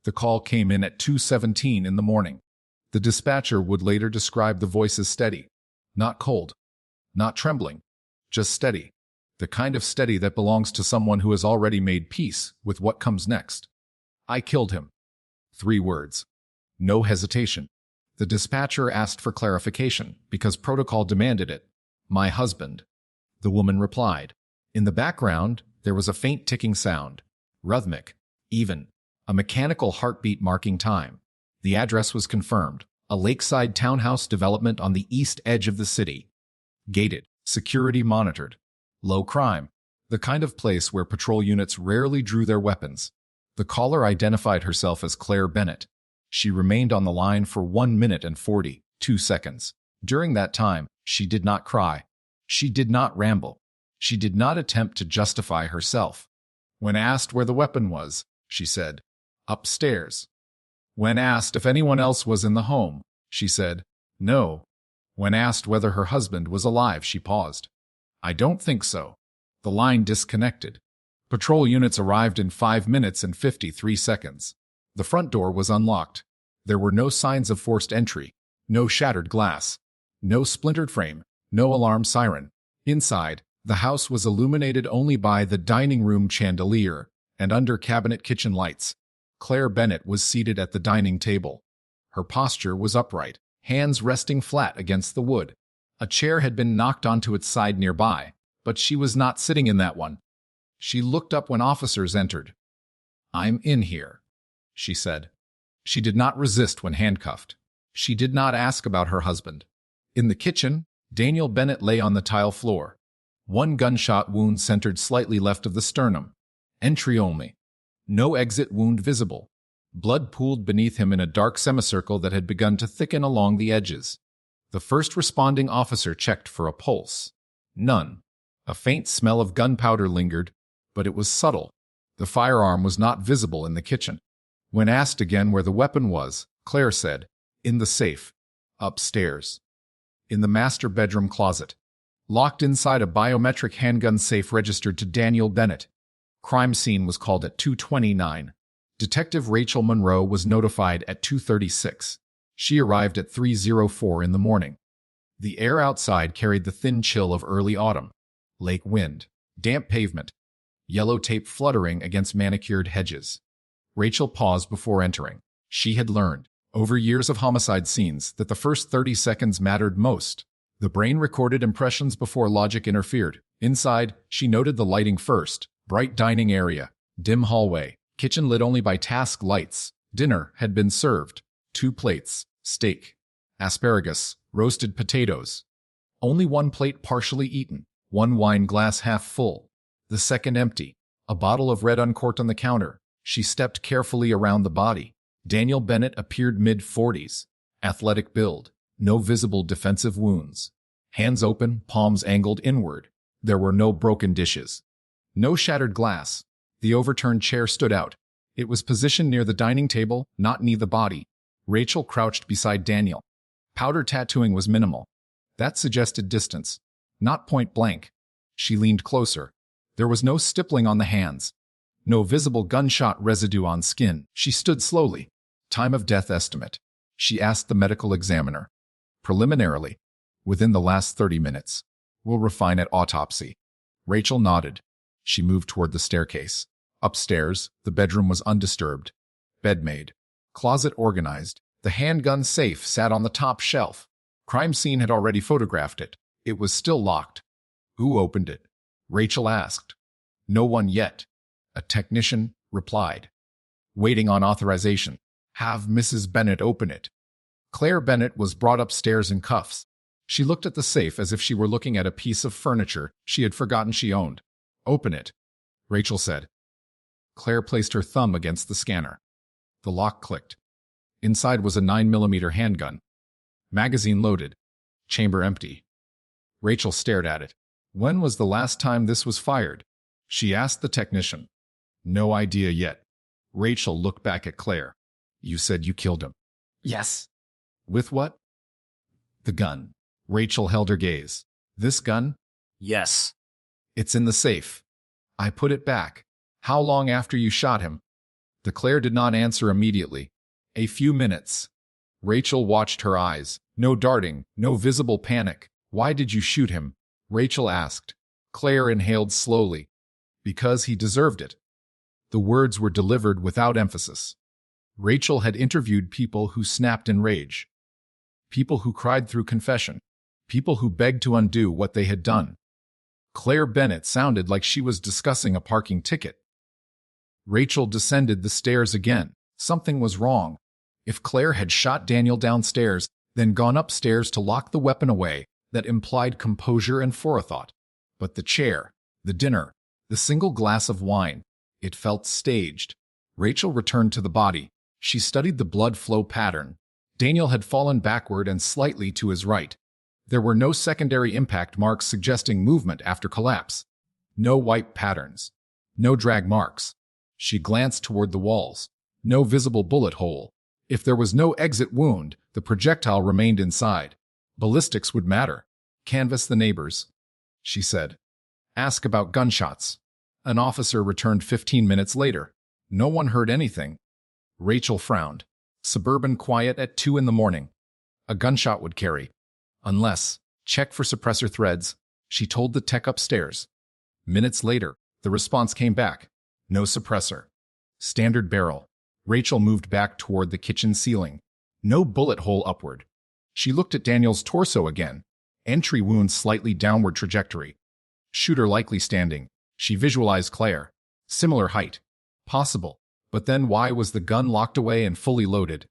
The call came in at 2:17 in the morning. The dispatcher would later describe the voice as steady. Not cold. Not trembling. Just steady. The kind of steady that belongs to someone who has already made peace with what comes next. I killed him. 3 words. No hesitation. The dispatcher asked for clarification because protocol demanded it. My husband. The woman replied. In the background, there was a faint ticking sound. Rhythmic. Even. A mechanical heartbeat marking time. The address was confirmed. A lakeside townhouse development on the east edge of the city. Gated. Security monitored. Low crime. The kind of place where patrol units rarely drew their weapons. The caller identified herself as Claire Bennett. She remained on the line for 1 minute and 42 seconds. During that time, she did not cry. She did not ramble. She did not attempt to justify herself. When asked where the weapon was, she said, upstairs. When asked if anyone else was in the home, she said, no. When asked whether her husband was alive, she paused. I don't think so. The line disconnected. Patrol units arrived in 5 minutes and 53 seconds. The front door was unlocked. There were no signs of forced entry, no shattered glass, no splintered frame, no alarm siren. Inside, the house was illuminated only by the dining room chandelier and under cabinet kitchen lights. Claire Bennett was seated at the dining table. Her posture was upright, hands resting flat against the wood. A chair had been knocked onto its side nearby, but she was not sitting in that one. She looked up when officers entered. I'm in here, she said. She did not resist when handcuffed. She did not ask about her husband. In the kitchen, Daniel Bennett lay on the tile floor. 1 gunshot wound centered slightly left of the sternum. Entry only. No exit wound visible. Blood pooled beneath him in a dark semicircle that had begun to thicken along the edges. The first responding officer checked for a pulse. None. A faint smell of gunpowder lingered, but it was subtle. The firearm was not visible in the kitchen. When asked again where the weapon was, Claire said, in the safe. Upstairs. In the master bedroom closet. Locked inside a biometric handgun safe registered to Daniel Bennett. Crime scene was called at 2:29. Detective Rachel Monroe was notified at 2:36. She arrived at 3:04 in the morning. The air outside carried the thin chill of early autumn. Lake wind. Damp pavement. Yellow tape fluttering against manicured hedges. Rachel paused before entering. She had learned, over years of homicide scenes, that the first 30 seconds mattered most. The brain recorded impressions before logic interfered. Inside, she noted the lighting first. Bright dining area. Dim hallway. Kitchen lit only by task lights. Dinner had been served. 2 plates. Steak. Asparagus. Roasted potatoes. Only 1 plate partially eaten. 1 wine glass half full. The second empty. A bottle of red uncorked on the counter. She stepped carefully around the body. Daniel Bennett appeared mid-40s. Athletic build. No visible defensive wounds. Hands open, palms angled inward. There were no broken dishes. No shattered glass. The overturned chair stood out. It was positioned near the dining table, not near the body. Rachel crouched beside Daniel. Powder tattooing was minimal. That suggested distance. Not point blank. She leaned closer. There was no stippling on the hands. No visible gunshot residue on skin. She stood slowly. Time of death estimate. She asked the medical examiner. Preliminarily. Within the last 30 minutes. We'll refine at autopsy. Rachel nodded. She moved toward the staircase. Upstairs, the bedroom was undisturbed. Bed made. Closet organized. The handgun safe sat on the top shelf. Crime scene had already photographed it. It was still locked. Who opened it? Rachel asked. No one yet. A technician replied. Waiting on authorization. Have Mrs. Bennett open it. Claire Bennett was brought upstairs in cuffs. She looked at the safe as if she were looking at a piece of furniture she had forgotten she owned. Open it, Rachel said. Claire placed her thumb against the scanner. The lock clicked. Inside was a 9mm handgun. Magazine loaded. Chamber empty. Rachel stared at it. When was the last time this was fired? She asked the technician. No idea yet. Rachel looked back at Claire. You said you killed him. Yes. With what? The gun. Rachel held her gaze. This gun? Yes. It's in the safe. I put it back. How long after you shot him? Claire did not answer immediately. A few minutes. Rachel watched her eyes. No darting, no visible panic. Why did you shoot him? Rachel asked. Claire inhaled slowly. Because he deserved it. The words were delivered without emphasis. Rachel had interviewed people who snapped in rage. People who cried through confession. People who begged to undo what they had done. Claire Bennett sounded like she was discussing a parking ticket. Rachel descended the stairs again. Something was wrong. If Claire had shot Daniel downstairs, then gone upstairs to lock the weapon away, that implied composure and forethought. But the chair, the dinner, the single glass of wine, it felt staged. Rachel returned to the body. She studied the blood flow pattern. Daniel had fallen backward and slightly to his right. There were no secondary impact marks suggesting movement after collapse. No wipe patterns. No drag marks. She glanced toward the walls. No visible bullet hole. If there was no exit wound, the projectile remained inside. Ballistics would matter. Canvass the neighbors, she said. Ask about gunshots. An officer returned 15 minutes later. No one heard anything. Rachel frowned. Suburban quiet at 2 in the morning. A gunshot would carry. Unless, check for suppressor threads, she told the tech upstairs. Minutes later, the response came back. No suppressor. Standard barrel. Rachel moved back toward the kitchen ceiling. No bullet hole upward. She looked at Daniel's torso again. Entry wound slightly downward trajectory. Shooter likely standing. She visualized Claire. Similar height. Possible. But then why was the gun locked away and fully loaded?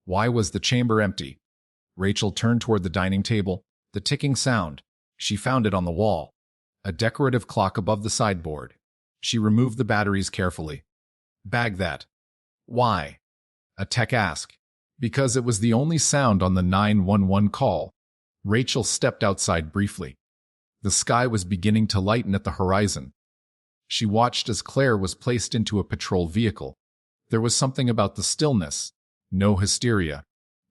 Why was the chamber empty? Rachel turned toward the dining table. The ticking sound. She found it on the wall. A decorative clock above the sideboard. She removed the batteries carefully. Bag that. Why? A tech asked. Because it was the only sound on the 911 call. Rachel stepped outside briefly. The sky was beginning to lighten at the horizon. She watched as Claire was placed into a patrol vehicle. There was something about the stillness. No hysteria.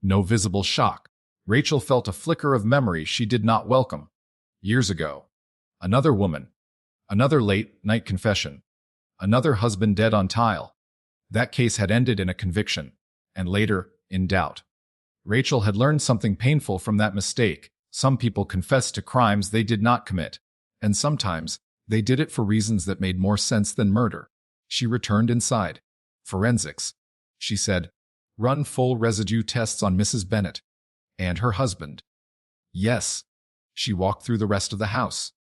No visible shock. Rachel felt a flicker of memory she did not welcome. Years ago. Another woman. Another late-night confession. Another husband dead on tile. That case had ended in a conviction, and later, in doubt. Rachel had learned something painful from that mistake. Some people confessed to crimes they did not commit, and sometimes they did it for reasons that made more sense than murder. She returned inside. Forensics, she said. Run full residue tests on Mrs. Bennett. And her husband. Yes. She walked through the rest of the house.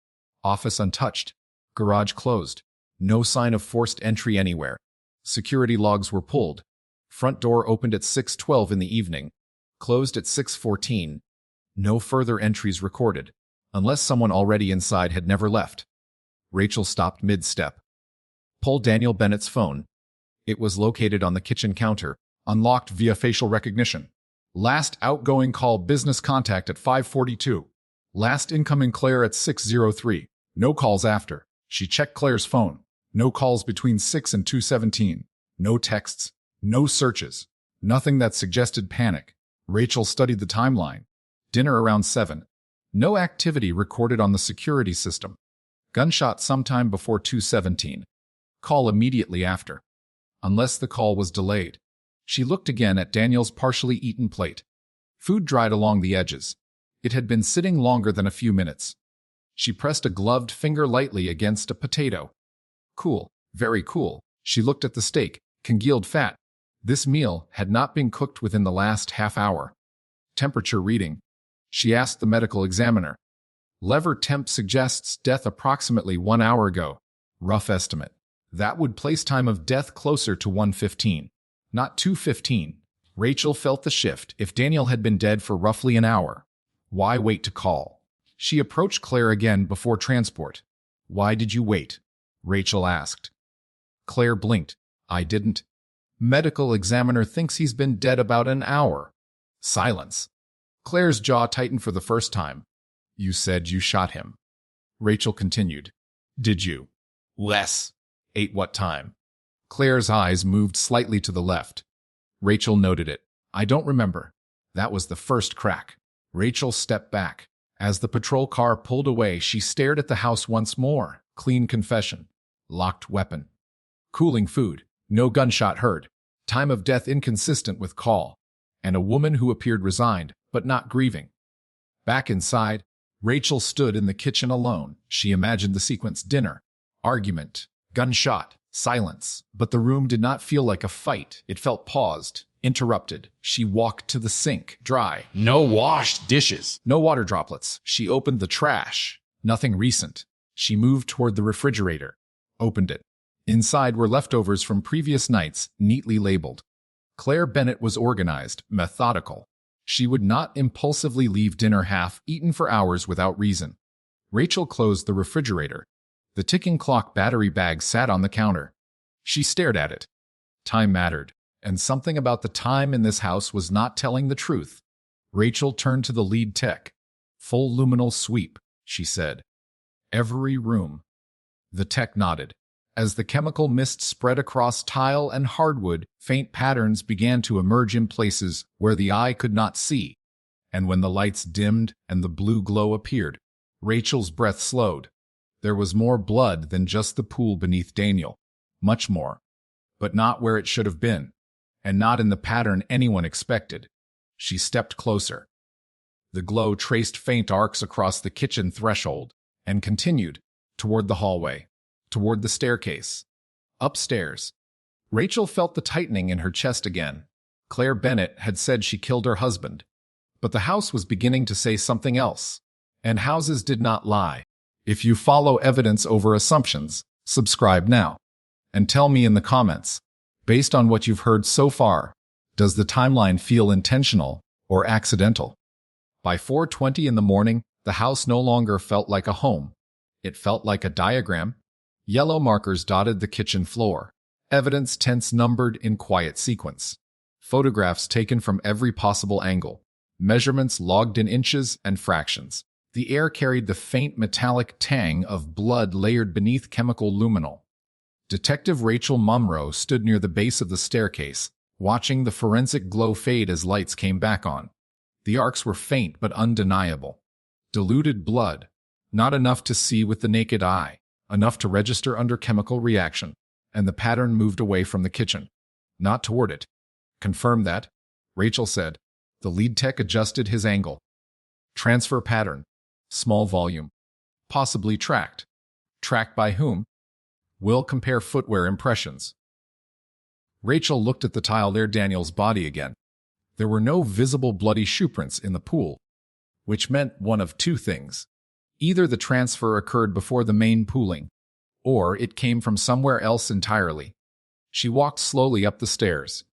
Office untouched. Garage closed. No sign of forced entry anywhere. Security logs were pulled. Front door opened at 6:12 in the evening. Closed at 6:14. No further entries recorded, unless someone already inside had never left. Rachel stopped mid-step. Pull Daniel Bennett's phone. It was located on the kitchen counter, unlocked via facial recognition. Last outgoing call business contact at 5:42. Last incoming Claire at 6:03. No calls after. She checked Claire's phone. No calls between 6 and 2:17. No texts. No searches. Nothing that suggested panic. Rachel studied the timeline. Dinner around 7. No activity recorded on the security system. Gunshot sometime before 2:17. Call immediately after. Unless the call was delayed. She looked again at Daniel's partially eaten plate. Food dried along the edges. It had been sitting longer than a few minutes. She pressed a gloved finger lightly against a potato. Cool, very cool. She looked at the steak, congealed fat. This meal had not been cooked within the last half hour. Temperature reading. She asked the medical examiner. Lever temp suggests death approximately 1 hour ago. Rough estimate. That would place time of death closer to 1:15, not 2:15. Rachel felt the shift. If Daniel had been dead for roughly an hour, why wait to call? She approached Claire again before transport. Why did you wait? Rachel asked. Claire blinked. I didn't. Medical examiner thinks he's been dead about an hour. Silence. Claire's jaw tightened for the first time. You said you shot him. Rachel continued. Did you? Less. At what time? Claire's eyes moved slightly to the left. Rachel noted it. I don't remember. That was the first crack. Rachel stepped back. As the patrol car pulled away, she stared at the house once more. Clean confession. Locked weapon. Cooling food. No gunshot heard. Time of death inconsistent with call. And a woman who appeared resigned, but not grieving. Back inside, Rachel stood in the kitchen alone. She imagined the sequence: dinner, argument, gunshot, silence. But the room did not feel like a fight. It felt paused, interrupted. She walked to the sink. Dry. No washed dishes. No water droplets. She opened the trash. Nothing recent. She moved toward the refrigerator. Opened it. Inside were leftovers from previous nights, neatly labeled. Claire Bennett was organized, methodical. She would not impulsively leave dinner half-eaten for hours without reason. Rachel closed the refrigerator. The ticking clock battery bag sat on the counter. She stared at it. Time mattered, and something about the time in this house was not telling the truth. Rachel turned to the lead tech. Full luminal sweep, she said. Every room. The tech nodded. As the chemical mist spread across tile and hardwood, faint patterns began to emerge in places where the eye could not see. And when the lights dimmed and the blue glow appeared, Rachel's breath slowed. There was more blood than just the pool beneath Daniel. Much more. But not where it should have been. And not in the pattern anyone expected. She stepped closer. The glow traced faint arcs across the kitchen threshold and continued toward the hallway. Toward the staircase. Upstairs. Rachel felt the tightening in her chest again. Claire Bennett had said she killed her husband. But the house was beginning to say something else. And houses did not lie. If you follow evidence over assumptions, subscribe now. And tell me in the comments, based on what you've heard so far, does the timeline feel intentional or accidental? By 4:20 in the morning, the house no longer felt like a home. It felt like a diagram. Yellow markers dotted the kitchen floor. Evidence tents numbered in quiet sequence. Photographs taken from every possible angle. Measurements logged in inches and fractions. The air carried the faint metallic tang of blood layered beneath chemical luminol. Detective Rachel Monroe stood near the base of the staircase, watching the forensic glow fade as lights came back on. The arcs were faint but undeniable. Diluted blood. Not enough to see with the naked eye. Enough to register under chemical reaction, and the pattern moved away from the kitchen, not toward it. Confirm that, Rachel said. The lead tech adjusted his angle. Transfer pattern. Small volume. Possibly tracked. Tracked by whom? We'll compare footwear impressions. Rachel looked at the tile near Daniel's body again. There were no visible bloody shoe prints in the pool, which meant one of two things. Either the transfer occurred before the main pooling, or it came from somewhere else entirely. She walked slowly up the stairs,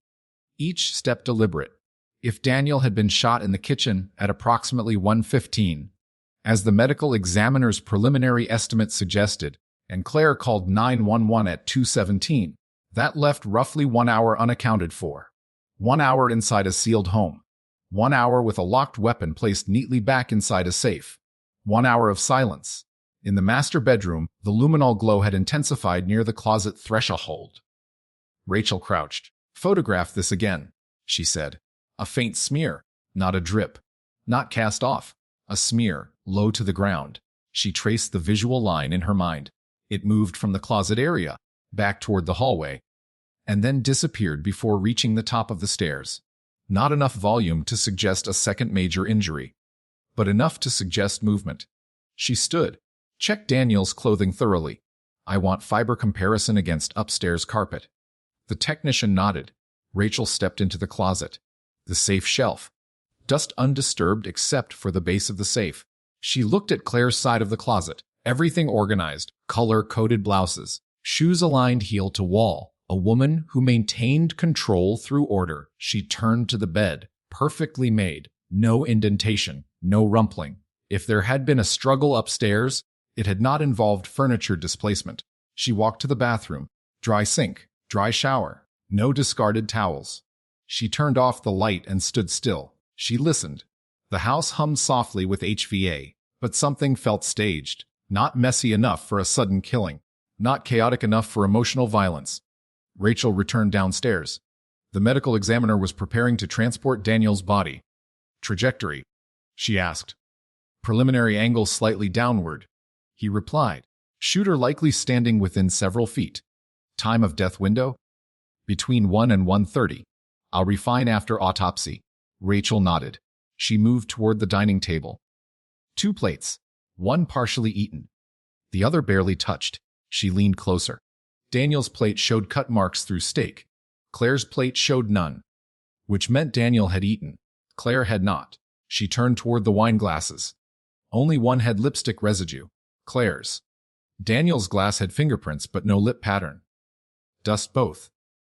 each step deliberate. If Daniel had been shot in the kitchen at approximately 1:15, as the medical examiner's preliminary estimate suggested, and Claire called 911 at 2:17, that left roughly 1 hour unaccounted for. 1 hour inside a sealed home. 1 hour with a locked weapon placed neatly back inside a safe. 1 hour of silence. In the master bedroom, the luminol glow had intensified near the closet threshold. Rachel crouched. Photograph this again, she said. A faint smear, not a drip. Not cast off. A smear, low to the ground. She traced the visual line in her mind. It moved from the closet area, back toward the hallway, and then disappeared before reaching the top of the stairs. Not enough volume to suggest a second major injury, but enough to suggest movement. She stood, checked Daniel's clothing thoroughly. I want fiber comparison against upstairs carpet. The technician nodded. Rachel stepped into the closet. The safe shelf. Dust undisturbed except for the base of the safe. She looked at Claire's side of the closet. Everything organized, color-coded blouses, shoes aligned heel to wall. A woman who maintained control through order. She turned to the bed, perfectly made, no indentation. No rumpling. If there had been a struggle upstairs, it had not involved furniture displacement. She walked to the bathroom. Dry sink, dry shower, no discarded towels. She turned off the light and stood still. She listened. The house hummed softly with HVA, but something felt staged. Not messy enough for a sudden killing. Not chaotic enough for emotional violence. Rachel returned downstairs. The medical examiner was preparing to transport Daniel's body. Trajectory, she asked. Preliminary angle slightly downward. He replied. Shooter likely standing within several feet. Time of death window? Between 1 and 1:30. I'll refine after autopsy. Rachel nodded. She moved toward the dining table. 2 plates. One partially eaten. The other barely touched. She leaned closer. Daniel's plate showed cut marks through steak. Claire's plate showed none, which meant Daniel had eaten. Claire had not. She turned toward the wine glasses. Only one had lipstick residue. Claire's. Daniel's glass had fingerprints but no lip pattern. Dust both.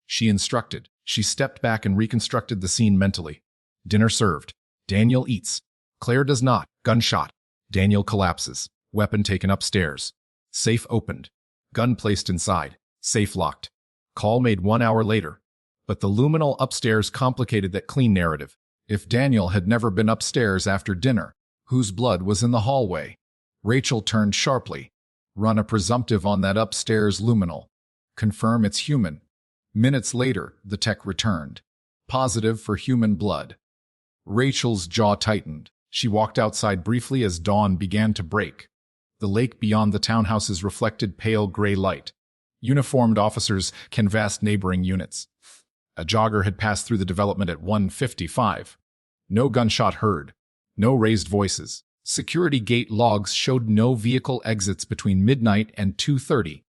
She instructed. She stepped back and reconstructed the scene mentally. Dinner served. Daniel eats. Claire does not. Gunshot. Daniel collapses. Weapon taken upstairs. Safe opened. Gun placed inside. Safe locked. Call made 1 hour later. But the luminal upstairs complicated that clean narrative. If Daniel had never been upstairs after dinner, whose blood was in the hallway? Rachel turned sharply. Run a presumptive on that upstairs luminal. Confirm it's human. Minutes later, the tech returned. Positive for human blood. Rachel's jaw tightened. She walked outside briefly as dawn began to break. The lake beyond the townhouses reflected pale gray light. Uniformed officers canvassed neighboring units. A jogger had passed through the development at 1:55. No gunshot heard. No raised voices. Security gate logs showed no vehicle exits between midnight and 2:30,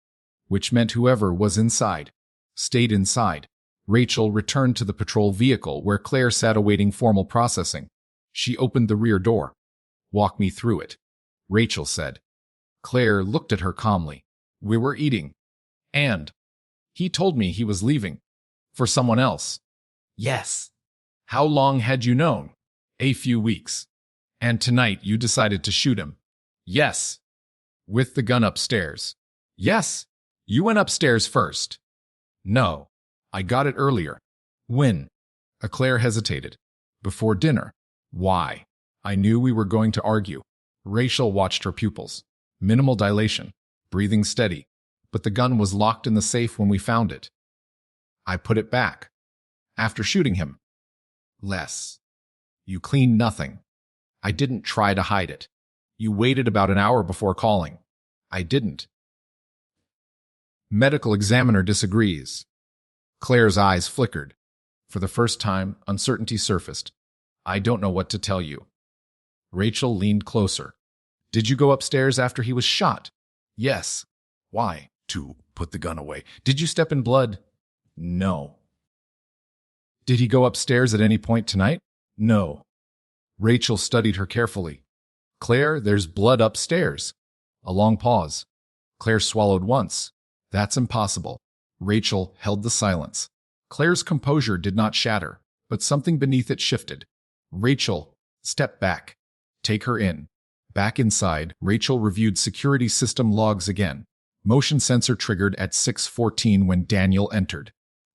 which meant whoever was inside stayed inside. Rachel returned to the patrol vehicle where Claire sat awaiting formal processing. She opened the rear door. "Walk me through it," Rachel said. Claire looked at her calmly. "We were eating. And he told me he was leaving. For someone else." "Yes." "How long had you known?" "A few weeks." "And tonight you decided to shoot him?" "Yes." "With the gun upstairs?" "Yes." "You went upstairs first?" "No. I got it earlier." "When?" Claire hesitated. "Before dinner." "Why?" "I knew we were going to argue." Rachel watched her pupils. Minimal dilation. Breathing steady. "But the gun was locked in the safe when we found it." "I put it back." "After shooting him?" "Less." "You cleaned nothing." "I didn't try to hide it." "You waited about an hour before calling." "I didn't." Medical examiner disagrees. Claire's eyes flickered. For the first time, uncertainty surfaced. "I don't know what to tell you." Rachel leaned closer. "Did you go upstairs after he was shot?" "Yes." "Why?" "To put the gun away." "Did you step in blood?" "No." "Did he go upstairs at any point tonight?" "No." Rachel studied her carefully. "Claire, there's blood upstairs." A long pause. Claire swallowed once. "That's impossible." Rachel held the silence. Claire's composure did not shatter, but something beneath it shifted. "Rachel, step back. Take her in." Back inside, Rachel reviewed security system logs again. Motion sensor triggered at 6:14 when Daniel entered.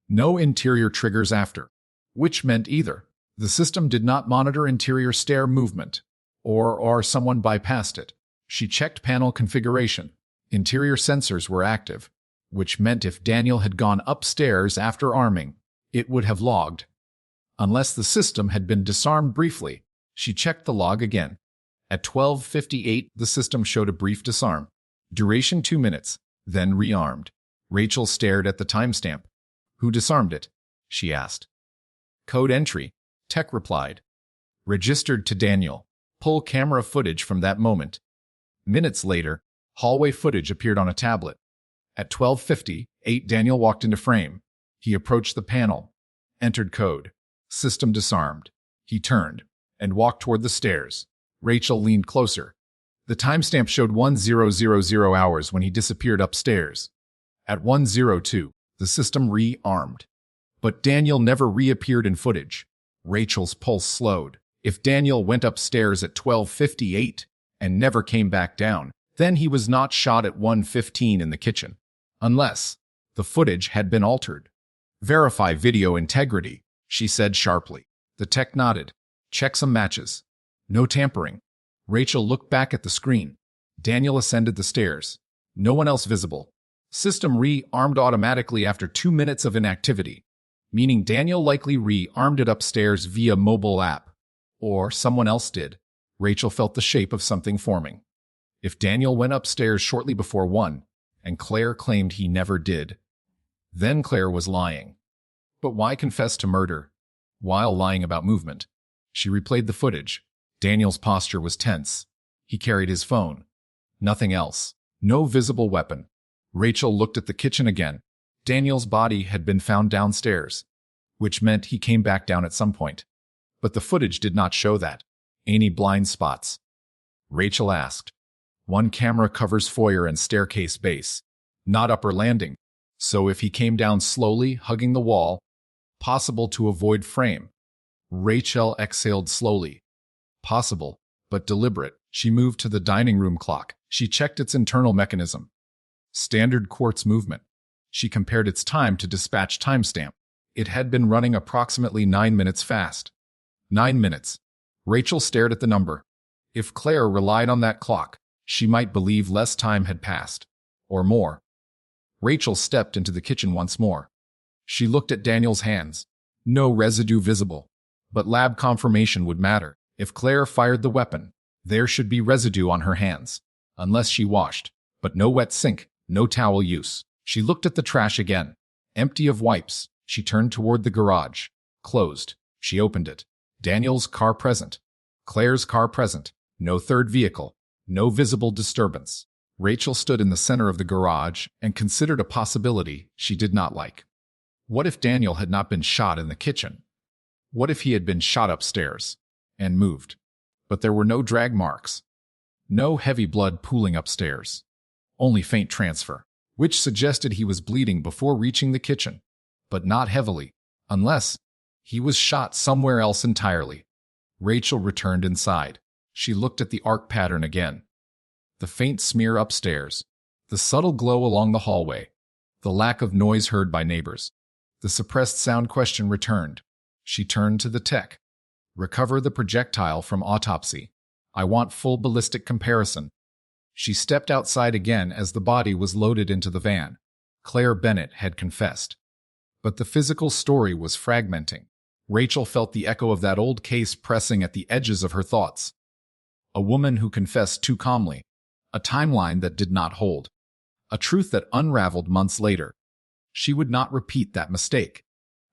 No interior triggers after, which meant either the system did not monitor interior stair movement, or someone bypassed it. She checked panel configuration. Interior sensors were active, which meant if Daniel had gone upstairs after arming, it would have logged. Unless the system had been disarmed briefly. She checked the log again. At 12:58, the system showed a brief disarm. Duration 2 minutes, then rearmed. Rachel stared at the timestamp. "Who disarmed it?" she asked. "Code entry," Tech replied. "Registered to Daniel. Pull camera footage from that moment." Minutes later, hallway footage appeared on a tablet. At 12:58, Daniel walked into frame. He approached the panel, entered code. System disarmed. He turned and walked toward the stairs. Rachel leaned closer. The timestamp showed 10:00 hours when he disappeared upstairs. At 1:02, the system rearmed. But Daniel never reappeared in footage. Rachel's pulse slowed. If Daniel went upstairs at 12:58 and never came back down, then he was not shot at 1:15 in the kitchen. Unless the footage had been altered. "Verify video integrity," she said sharply. The tech nodded. "Check some matches." No tampering. Rachel looked back at the screen. Daniel ascended the stairs. No one else visible. System rearmed automatically after 2 minutes of inactivity, meaning Daniel likely rearmed it upstairs via mobile app. Or someone else did. Rachel felt the shape of something forming. If Daniel went upstairs shortly before 1, and Claire claimed he never did, then Claire was lying. But why confess to murder while lying about movement? She replayed the footage. Daniel's posture was tense. He carried his phone. Nothing else. No visible weapon. Rachel looked at the kitchen again. Daniel's body had been found downstairs, which meant he came back down at some point. But the footage did not show that. Any blind spots? Rachel asked. One camera covers foyer and staircase base, not upper landing. So if he came down slowly, hugging the wall, possible to avoid frame. Rachel exhaled slowly. Possible, but deliberate. She moved to the dining room clock. She checked its internal mechanism. Standard quartz movement. She compared its time to dispatch timestamp. It had been running approximately 9 minutes fast. 9 minutes. Rachel stared at the number. If Claire relied on that clock, she might believe less time had passed. Or more. Rachel stepped into the kitchen once more. She looked at Daniel's hands. No residue visible. But lab confirmation would matter. If Claire fired the weapon, there should be residue on her hands. Unless she washed. But no wet sink, no towel use. She looked at the trash again. Empty of wipes. She turned toward the garage. Closed. She opened it. Daniel's car present. Claire's car present. No third vehicle. No visible disturbance. Rachel stood in the center of the garage and considered a possibility she did not like. What if Daniel had not been shot in the kitchen? What if he had been shot upstairs and moved? But there were no drag marks. No heavy blood pooling upstairs. Only faint transfer, which suggested he was bleeding before reaching the kitchen. But not heavily, unless he was shot somewhere else entirely. Rachel returned inside. She looked at the arc pattern again. The faint smear upstairs. The subtle glow along the hallway. The lack of noise heard by neighbors. The suppressed sound question returned. She turned to the tech. Recover the projectile from autopsy. I want full ballistic comparison. She stepped outside again as the body was loaded into the van. Claire Bennett had confessed. But the physical story was fragmenting. Rachel felt the echo of that old case pressing at the edges of her thoughts. A woman who confessed too calmly. A timeline that did not hold. A truth that unraveled months later. She would not repeat that mistake.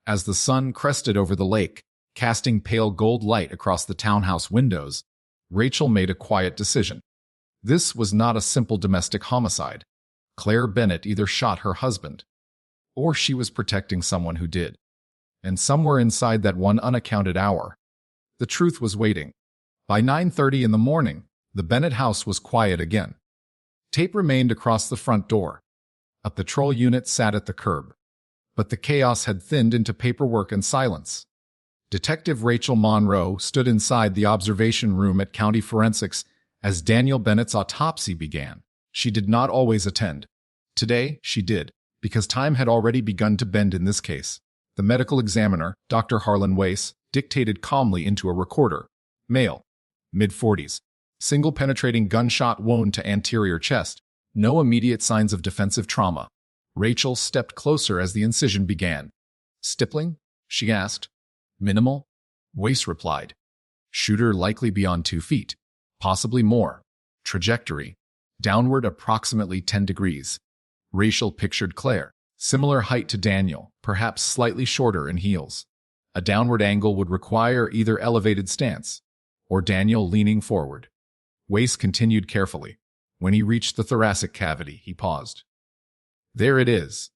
As the sun crested over the lake, casting pale gold light across the townhouse windows, Rachel made a quiet decision. This was not a simple domestic homicide. Claire Bennett either shot her husband, or she was protecting someone who did. And somewhere inside that one unaccounted hour, the truth was waiting. By 9:30 in the morning, the Bennett house was quiet again. Tape remained across the front door. A patrol unit sat at the curb. But the chaos had thinned into paperwork and silence. Detective Rachel Monroe stood inside the observation room at County Forensics as Daniel Bennett's autopsy began. She did not always attend. Today, she did, because time had already begun to bend in this case. The medical examiner, Dr. Harlan Weiss, dictated calmly into a recorder. Male. Mid-40s. Single penetrating gunshot wound to anterior chest. No immediate signs of defensive trauma. Rachel stepped closer as the incision began. Stippling? She asked. Minimal? Weiss replied. Shooter likely beyond 2 feet. Possibly more. Trajectory. Downward approximately 10 degrees. Rachel pictured Claire. Similar height to Daniel, perhaps slightly shorter in heels. A downward angle would require either elevated stance or Daniel leaning forward. Weiss continued carefully. When he reached the thoracic cavity, he paused. There it is.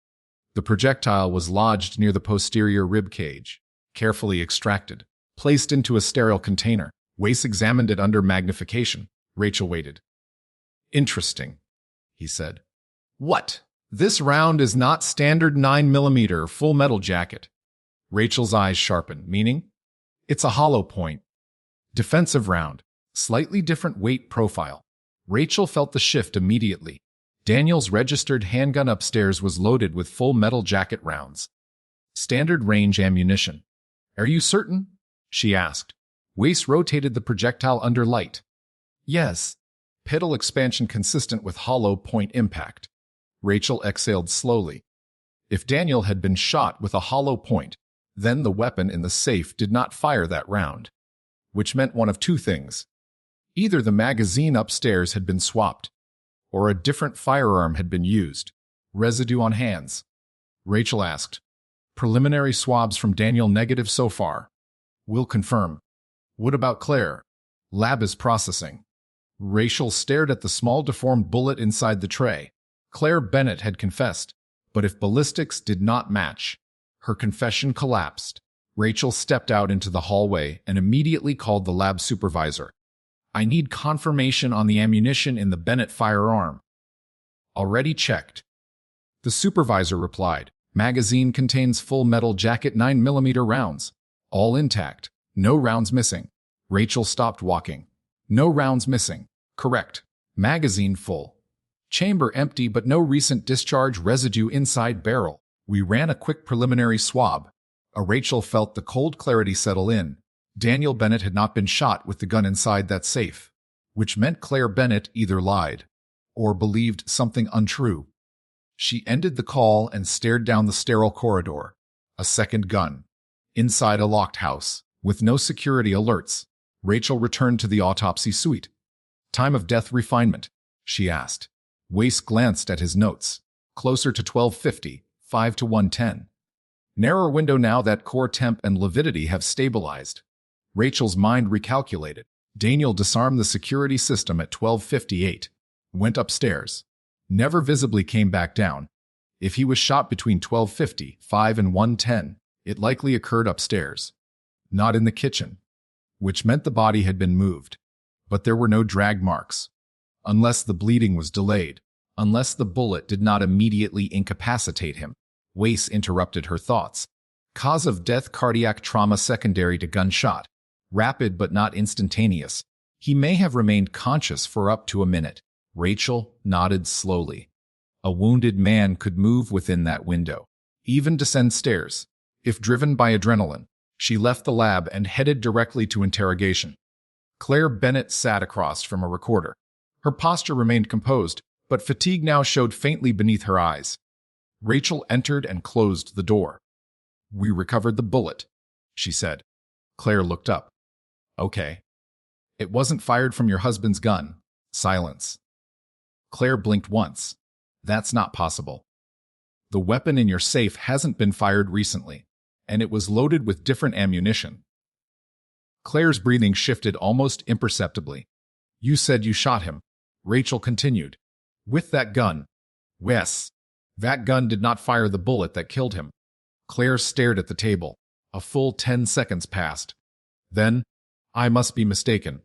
The projectile was lodged near the posterior rib cage, carefully extracted, placed into a sterile container. Weiss examined it under magnification. Rachel waited. Interesting, he said. What? This round is not standard 9mm full metal jacket. Rachel's eyes sharpened, meaning? It's a hollow point. Defensive round. Slightly different weight profile. Rachel felt the shift immediately. Daniel's registered handgun upstairs was loaded with full metal jacket rounds. Standard range ammunition. Are you certain? She asked. Weiss rotated the projectile under light. Yes. Pedal expansion consistent with hollow point impact. Rachel exhaled slowly. If Daniel had been shot with a hollow point, then the weapon in the safe did not fire that round. Which meant one of two things. Either the magazine upstairs had been swapped, or a different firearm had been used. Residue on hands. Rachel asked. Preliminary swabs from Daniel negative so far. Will confirm. What about Claire? Lab is processing. Rachel stared at the small deformed bullet inside the tray. Claire Bennett had confessed, but if ballistics did not match, her confession collapsed. Rachel stepped out into the hallway and immediately called the lab supervisor. I need confirmation on the ammunition in the Bennett firearm. Already checked. The supervisor replied. Magazine contains full metal jacket 9mm rounds. All intact. No rounds missing. Rachel stopped walking. No rounds missing. Correct. Magazine full. Chamber empty but no recent discharge residue inside barrel. We ran a quick preliminary swab. Rachel felt the cold clarity settle in. Daniel Bennett had not been shot with the gun inside that safe, which meant Claire Bennett either lied or believed something untrue. She ended the call and stared down the sterile corridor. A second gun. Inside a locked house, with no security alerts. Rachel returned to the autopsy suite. Time of death refinement, she asked. Wace glanced at his notes. Closer to 1250, 5 to 110. Narrower window now that core temp and lividity have stabilized. Rachel's mind recalculated. Daniel disarmed the security system at 12:58. Went upstairs. Never visibly came back down. If he was shot between 12:55 and 1:10, it likely occurred upstairs. Not in the kitchen. Which meant the body had been moved. But there were no drag marks. Unless the bleeding was delayed. Unless the bullet did not immediately incapacitate him. Wace interrupted her thoughts. Cause of death: cardiac trauma secondary to gunshot. Rapid but not instantaneous. He may have remained conscious for up to a minute. Rachel nodded slowly. A wounded man could move within that window. Even descend stairs. If driven by adrenaline. She left the lab and headed directly to interrogation. Claire Bennett sat across from a recorder. Her posture remained composed, but fatigue now showed faintly beneath her eyes. Rachel entered and closed the door. We recovered the bullet, she said. Claire looked up. Okay. It wasn't fired from your husband's gun. Silence. Claire blinked once. That's not possible. The weapon in your safe hasn't been fired recently, and it was loaded with different ammunition. Claire's breathing shifted almost imperceptibly. You said you shot him, Rachel continued. With that gun. Yes. That gun did not fire the bullet that killed him. Claire stared at the table. A full 10 seconds passed. Then, I must be mistaken.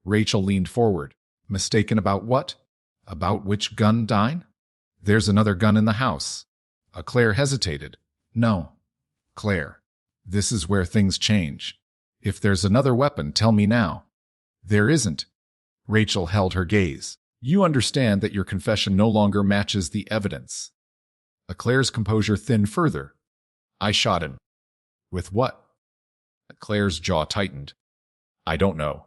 Rachel leaned forward. Mistaken about what? About which gun, Dine? There's another gun in the house. Claire hesitated. No. Claire, this is where things change. If there's another weapon, tell me now. There isn't. Rachel held her gaze. You understand that your confession no longer matches the evidence. Claire's composure thinned further. I shot him. With what? Claire's jaw tightened. I don't know.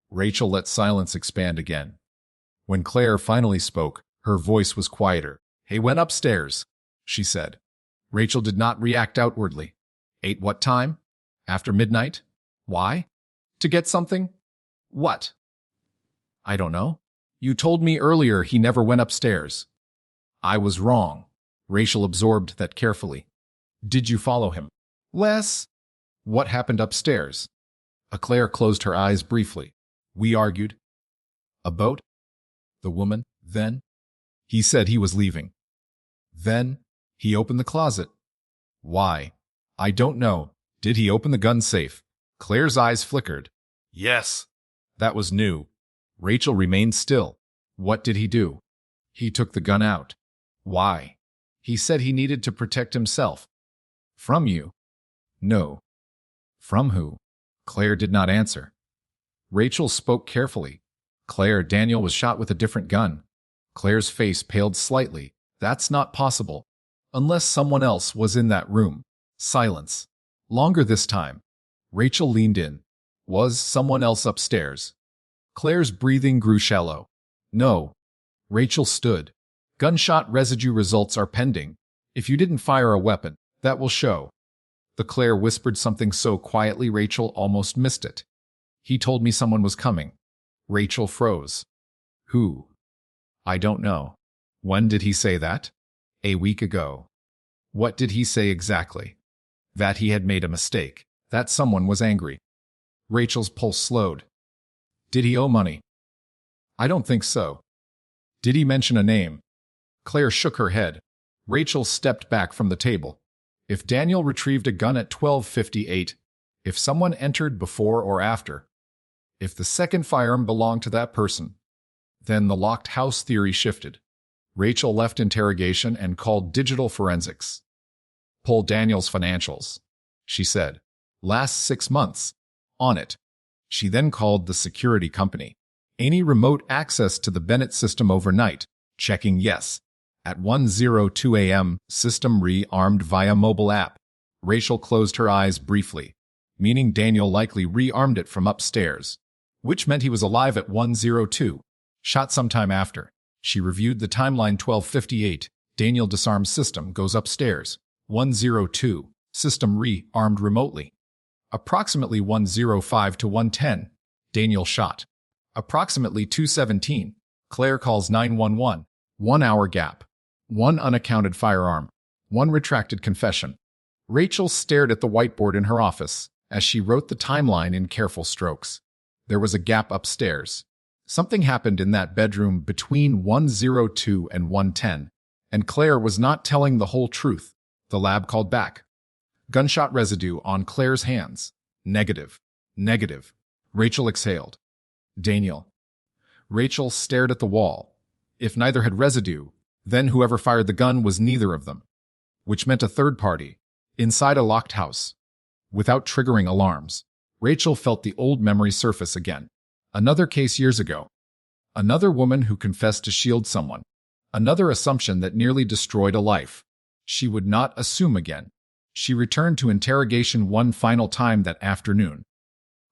Rachel let silence expand again. When Claire finally spoke, her voice was quieter. He went upstairs, she said. Rachel did not react outwardly. Ate what time? After midnight? Why? To get something? What? I don't know. You told me earlier he never went upstairs. I was wrong. Rachel absorbed that carefully. Did you follow him? Less. What happened upstairs? Claire closed her eyes briefly. We argued. A boat? The woman, then? He said he was leaving. Then, he opened the closet. Why? I don't know. Did he open the gun safe? Claire's eyes flickered. Yes. That was new. Rachel remained still. What did he do? He took the gun out. Why? He said he needed to protect himself. From you? No. From who? Claire did not answer. Rachel spoke carefully. Claire, Daniel was shot with a different gun. Claire's face paled slightly. That's not possible. Unless someone else was in that room. Silence. Longer this time. Rachel leaned in. Was someone else upstairs? Claire's breathing grew shallow. No. Rachel stood. Gunshot residue results are pending. If you didn't fire a weapon, that will show. The Claire whispered something so quietly Rachel almost missed it. He told me someone was coming. Rachel froze. Who? I don't know. When did he say that? A week ago. What did he say exactly? That he had made a mistake. That someone was angry. Rachel's pulse slowed. Did he owe money? I don't think so. Did he mention a name? Claire shook her head. Rachel stepped back from the table. If Daniel retrieved a gun at 12:58, if someone entered before or after, if the second firearm belonged to that person, then the locked house theory shifted. Rachel left interrogation and called digital forensics. Pull Daniel's financials, she said. Last 6 months. On it. She then called the security company. Any remote access to the Bennett system overnight. Checking yes. At 1:02 a.m., system re-armed via mobile app. Rachel closed her eyes briefly, meaning Daniel likely re-armed it from upstairs, which meant he was alive at 1:02. Shot sometime after. She reviewed the timeline 12:58. Daniel disarms system, goes upstairs. 1:02. System re-armed remotely. Approximately 1:05 to 1:10. Daniel shot. Approximately 2:17. Claire calls 911. 1 hour gap. 1 unaccounted firearm. 1 retracted confession. Rachel stared at the whiteboard in her office as she wrote the timeline in careful strokes. There was a gap upstairs. Something happened in that bedroom between 1:02 and 1:10, and Claire was not telling the whole truth. The lab called back. Gunshot residue on Claire's hands. Negative. Negative. Rachel exhaled. Daniel. Rachel stared at the wall. If neither had residue, then whoever fired the gun was neither of them, which meant a third party, inside a locked house. Without triggering alarms, Rachel felt the old memory surface again. Another case years ago. Another woman who confessed to shield someone. Another assumption that nearly destroyed a life. She would not assume again. She returned to interrogation one final time that afternoon.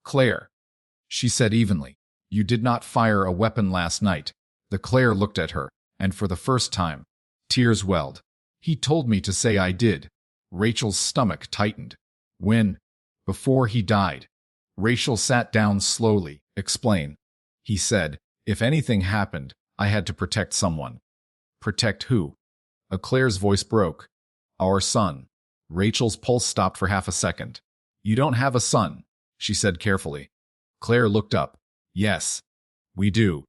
Claire, she said evenly, you did not fire a weapon last night. The Claire looked at her, and for the first time, tears welled. He told me to say I did. Rachel's stomach tightened. When? Before he died. Rachel sat down slowly. Explain. He said, if anything happened, I had to protect someone. Protect who? Claire's voice broke. Our son. Rachel's pulse stopped for half a second. You don't have a son, she said carefully. Claire looked up. Yes, we do.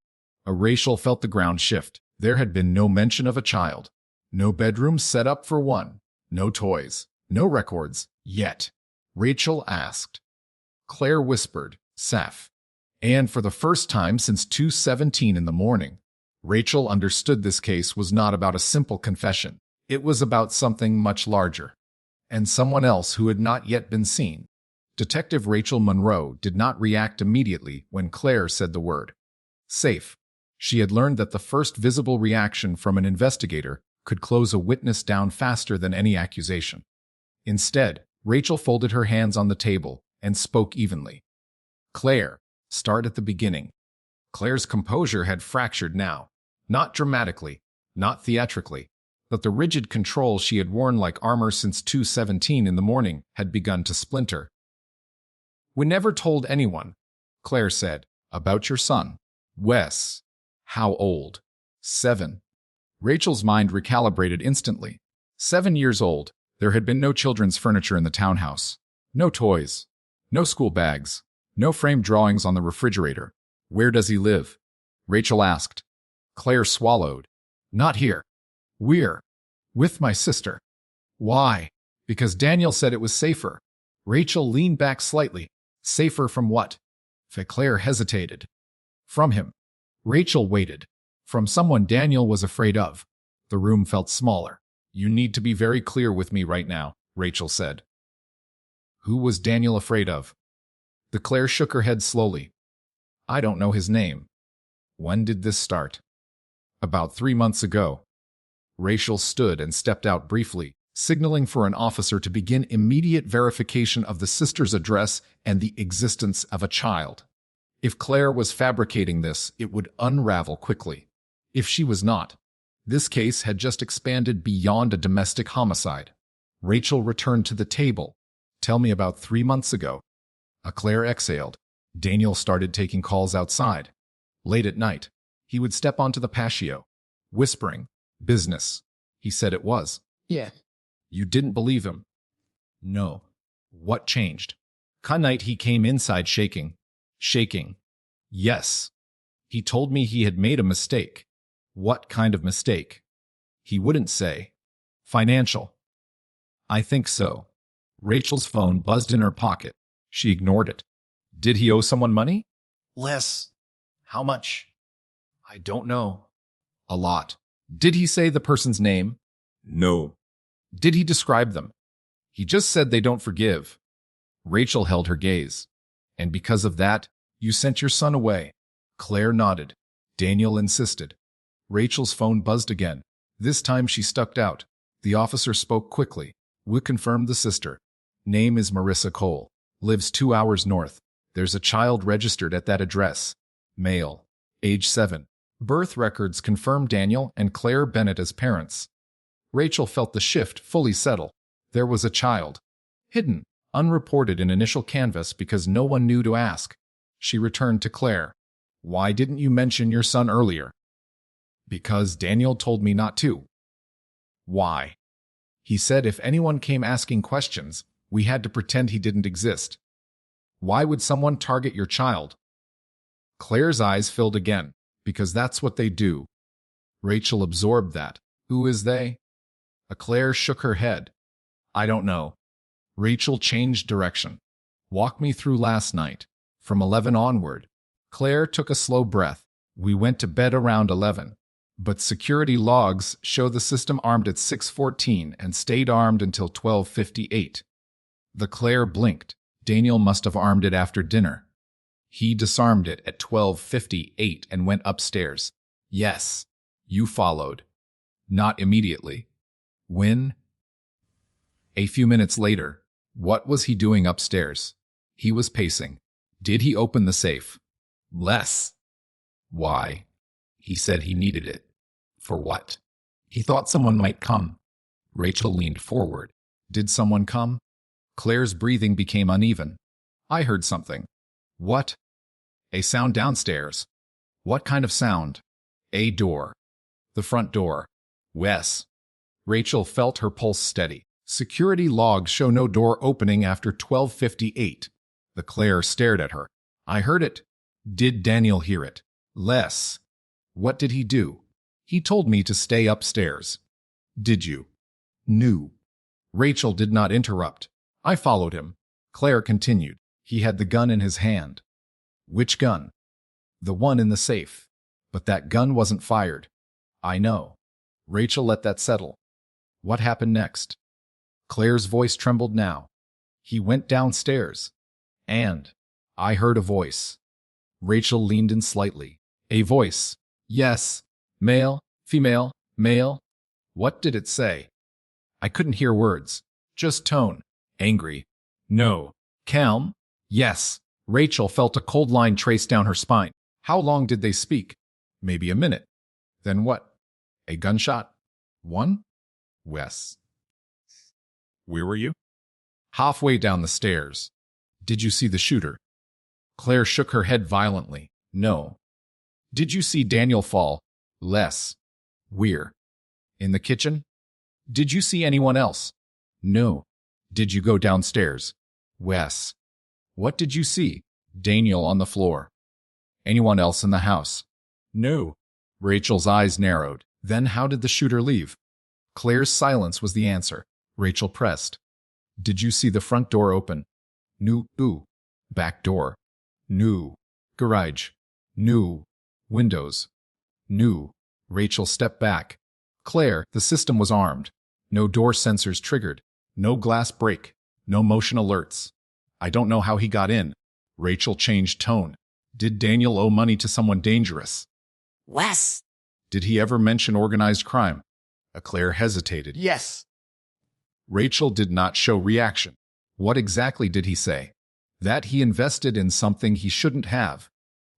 Rachel felt the ground shift. There had been no mention of a child. No bedroom set up for one. No toys. No records. Yet. Rachel asked. Claire whispered, Seth. And for the first time since 2:17 in the morning, Rachel understood this case was not about a simple confession. It was about something much larger. And someone else who had not yet been seen. Detective Rachel Monroe did not react immediately when Claire said the word. Safe. She had learned that the first visible reaction from an investigator could close a witness down faster than any accusation. Instead, Rachel folded her hands on the table and spoke evenly. Claire, start at the beginning. Claire's composure had fractured now. Not dramatically, not theatrically, but the rigid control she had worn like armor since 2:17 in the morning had begun to splinter. We never told anyone, Claire said, about your son. Wes. How old? 7. Rachel's mind recalibrated instantly. 7 years old. There had been no children's furniture in the townhouse. No toys. No school bags. No framed drawings on the refrigerator. Where does he live? Rachel asked. Claire swallowed. Not here. We're with my sister. Why? Because Daniel said it was safer. Rachel leaned back slightly. Safer from what? Claire hesitated. From him. Rachel waited. From someone Daniel was afraid of. The room felt smaller. You need to be very clear with me right now, Rachel said. Who was Daniel afraid of? Claire shook her head slowly. I don't know his name. When did this start? About 3 months ago. Rachel stood and stepped out briefly, signaling for an officer to begin immediate verification of the sister's address and the existence of a child. If Claire was fabricating this, it would unravel quickly. If she was not, this case had just expanded beyond a domestic homicide. Rachel returned to the table. Tell me about 3 months ago. Claire exhaled. Daniel started taking calls outside. Late at night, he would step onto the patio, whispering, business. He said it was. Yeah. You didn't believe him? No. What changed? Night he came inside shaking. Shaking. Yes. He told me he had made a mistake. What kind of mistake? He wouldn't say. Financial. I think so. Rachel's phone buzzed in her pocket. She ignored it. Did he owe someone money? Less. How much? I don't know. A lot. Did he say the person's name? No. Did he describe them? He just said they don't forgive. Rachel held her gaze. And because of that, you sent your son away. Claire nodded. Daniel insisted. Rachel's phone buzzed again. This time she stuck out. The officer spoke quickly. We confirmed the sister. Name is Marissa Cole. Lives 2 hours north. There's a child registered at that address. Male. Age 7. Birth records confirm Daniel and Claire Bennett as parents. Rachel felt the shift fully settle. There was a child. Hidden, unreported in initial canvass because no one knew to ask. She returned to Claire. Why didn't you mention your son earlier? Because Daniel told me not to. Why? He said if anyone came asking questions, we had to pretend he didn't exist. Why would someone target your child? Claire's eyes filled again, because that's what they do. Rachel absorbed that. Who is they? Claire shook her head. I don't know. Rachel changed direction. Walk me through last night. From 11 onward. Claire took a slow breath. We went to bed around 11. But security logs show the system armed at 6:14 and stayed armed until 12:58. The Claire blinked. Daniel must have armed it after dinner. He disarmed it at 12:58 and went upstairs. Yes. You followed. Not immediately. When? A few minutes later. What was he doing upstairs? He was pacing. Did he open the safe? Less. Why? He said he needed it. For what? He thought someone might come. Rachel leaned forward. Did someone come? Claire's breathing became uneven. I heard something. What? A sound downstairs. What kind of sound? A door. The front door. Wes. Rachel felt her pulse steady. Security logs show no door opening after 12:58. The Claire stared at her. I heard it. Did Daniel hear it? Less. What did he do? He told me to stay upstairs. Did you? No. Rachel did not interrupt. I followed him. Claire continued. He had the gun in his hand. Which gun? The one in the safe. But that gun wasn't fired. I know. Rachel let that settle. What happened next? Claire's voice trembled now. He went downstairs. And I heard a voice. Rachel leaned in slightly. A voice. Yes. Male, female, male. What did it say? I couldn't hear words. Just tone. Angry. No. Calm? Yes. Rachel felt a cold line trace down her spine. How long did they speak? Maybe a minute. Then what? A gunshot? One? Wes. Where were you? Halfway down the stairs. Did you see the shooter? Claire shook her head violently. No. Did you see Daniel fall? Less. Where? In the kitchen? Did you see anyone else? No. Did you go downstairs? Wes. What did you see? Daniel on the floor. Anyone else in the house? No. Rachel's eyes narrowed. Then how did the shooter leave? Claire's silence was the answer. Rachel pressed. Did you see the front door open? No. Back door? No. Garage? No. Windows? No. Rachel stepped back. Claire, the system was armed. No door sensors triggered. No glass break. No motion alerts. I don't know how he got in. Rachel changed tone. Did Daniel owe money to someone dangerous? Wes. Did he ever mention organized crime? Claire hesitated. Yes. Rachel did not show reaction. What exactly did he say? That he invested in something he shouldn't have.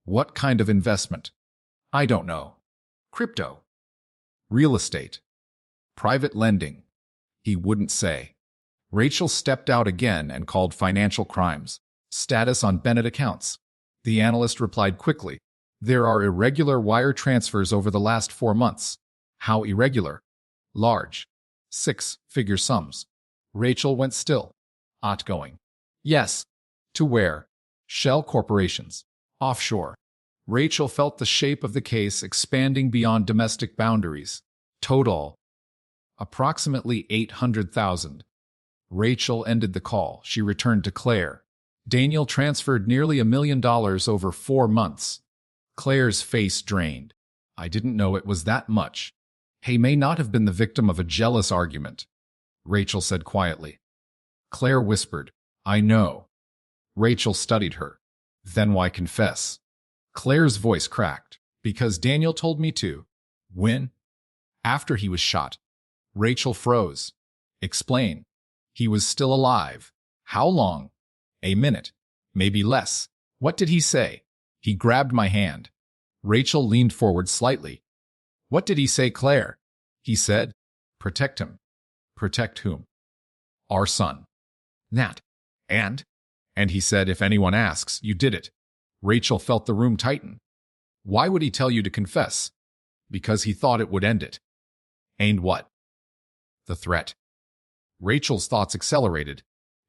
What kind of investment? I don't know. Crypto. Real estate. Private lending. He wouldn't say. Rachel stepped out again and called financial crimes. Status on Bennett accounts. The analyst replied quickly. There are irregular wire transfers over the last 4 months. How irregular? Large. 6-figure sums. Rachel went still. Outgoing. Yes. To where? Shell corporations. Offshore. Rachel felt the shape of the case expanding beyond domestic boundaries. Total. Approximately 800,000. Rachel ended the call. She returned to Claire. Daniel transferred nearly $1 million over 4 months. Claire's face drained. I didn't know it was that much. He may not have been the victim of a jealous argument, Rachel said quietly. Claire whispered, I know. Rachel studied her. Then why confess? Claire's voice cracked. Because Daniel told me to. When? After he was shot. Rachel froze. Explain. He was still alive. How long? A minute. Maybe less. What did he say? He grabbed my hand. Rachel leaned forward slightly. What did he say, Claire? He said, protect him. Protect whom? Our son. Nat. And he said, if anyone asks, you did it. Rachel felt the room tighten. Why would he tell you to confess? Because he thought it would end it. And what? The threat. Rachel's thoughts accelerated.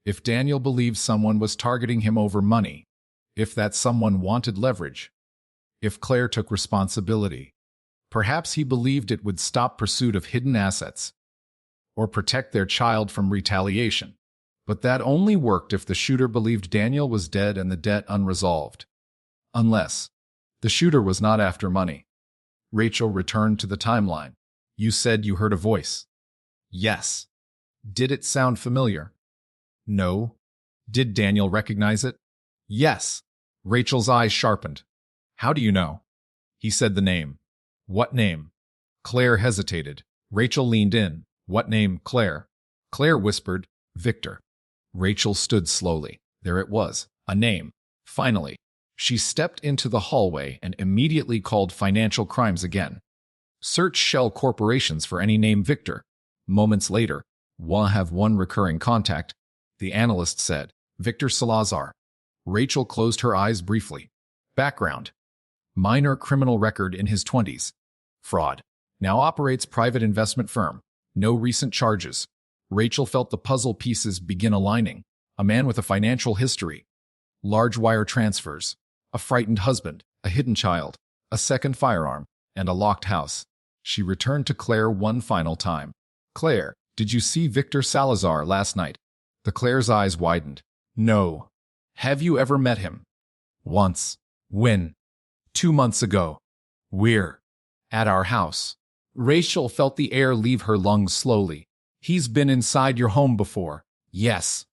If Daniel believed someone was targeting him over money, if that someone wanted leverage, if Claire took responsibility, perhaps he believed it would stop pursuit of hidden assets or protect their child from retaliation. But that only worked if the shooter believed Daniel was dead and the debt unresolved. Unless the shooter was not after money. Rachel returned to the timeline. You said you heard a voice. Yes. Did it sound familiar? No. Did Daniel recognize it? Yes. Rachel's eyes sharpened. How do you know? He said the name. What name? Claire hesitated. Rachel leaned in. What name, Claire? Claire whispered, Victor. Rachel stood slowly. There it was, a name. Finally, she stepped into the hallway and immediately called financial crimes again. Search shell corporations for any name Victor. Moments later, we'll have one recurring contact, the analyst said. Victor Salazar. Rachel closed her eyes briefly. Background. Minor criminal record in his 20s. Fraud. Now operates private investment firm. No recent charges. Rachel felt the puzzle pieces begin aligning. A man with a financial history. Large wire transfers. A frightened husband. A hidden child. A second firearm. And a locked house. She returned to Claire one final time. Claire, did you see Victor Salazar last night? The Claire's eyes widened. No. Have you ever met him? Once. When? 2 months ago. We're at our house. Rachel felt the air leave her lungs slowly. He's been inside your home before. Yes.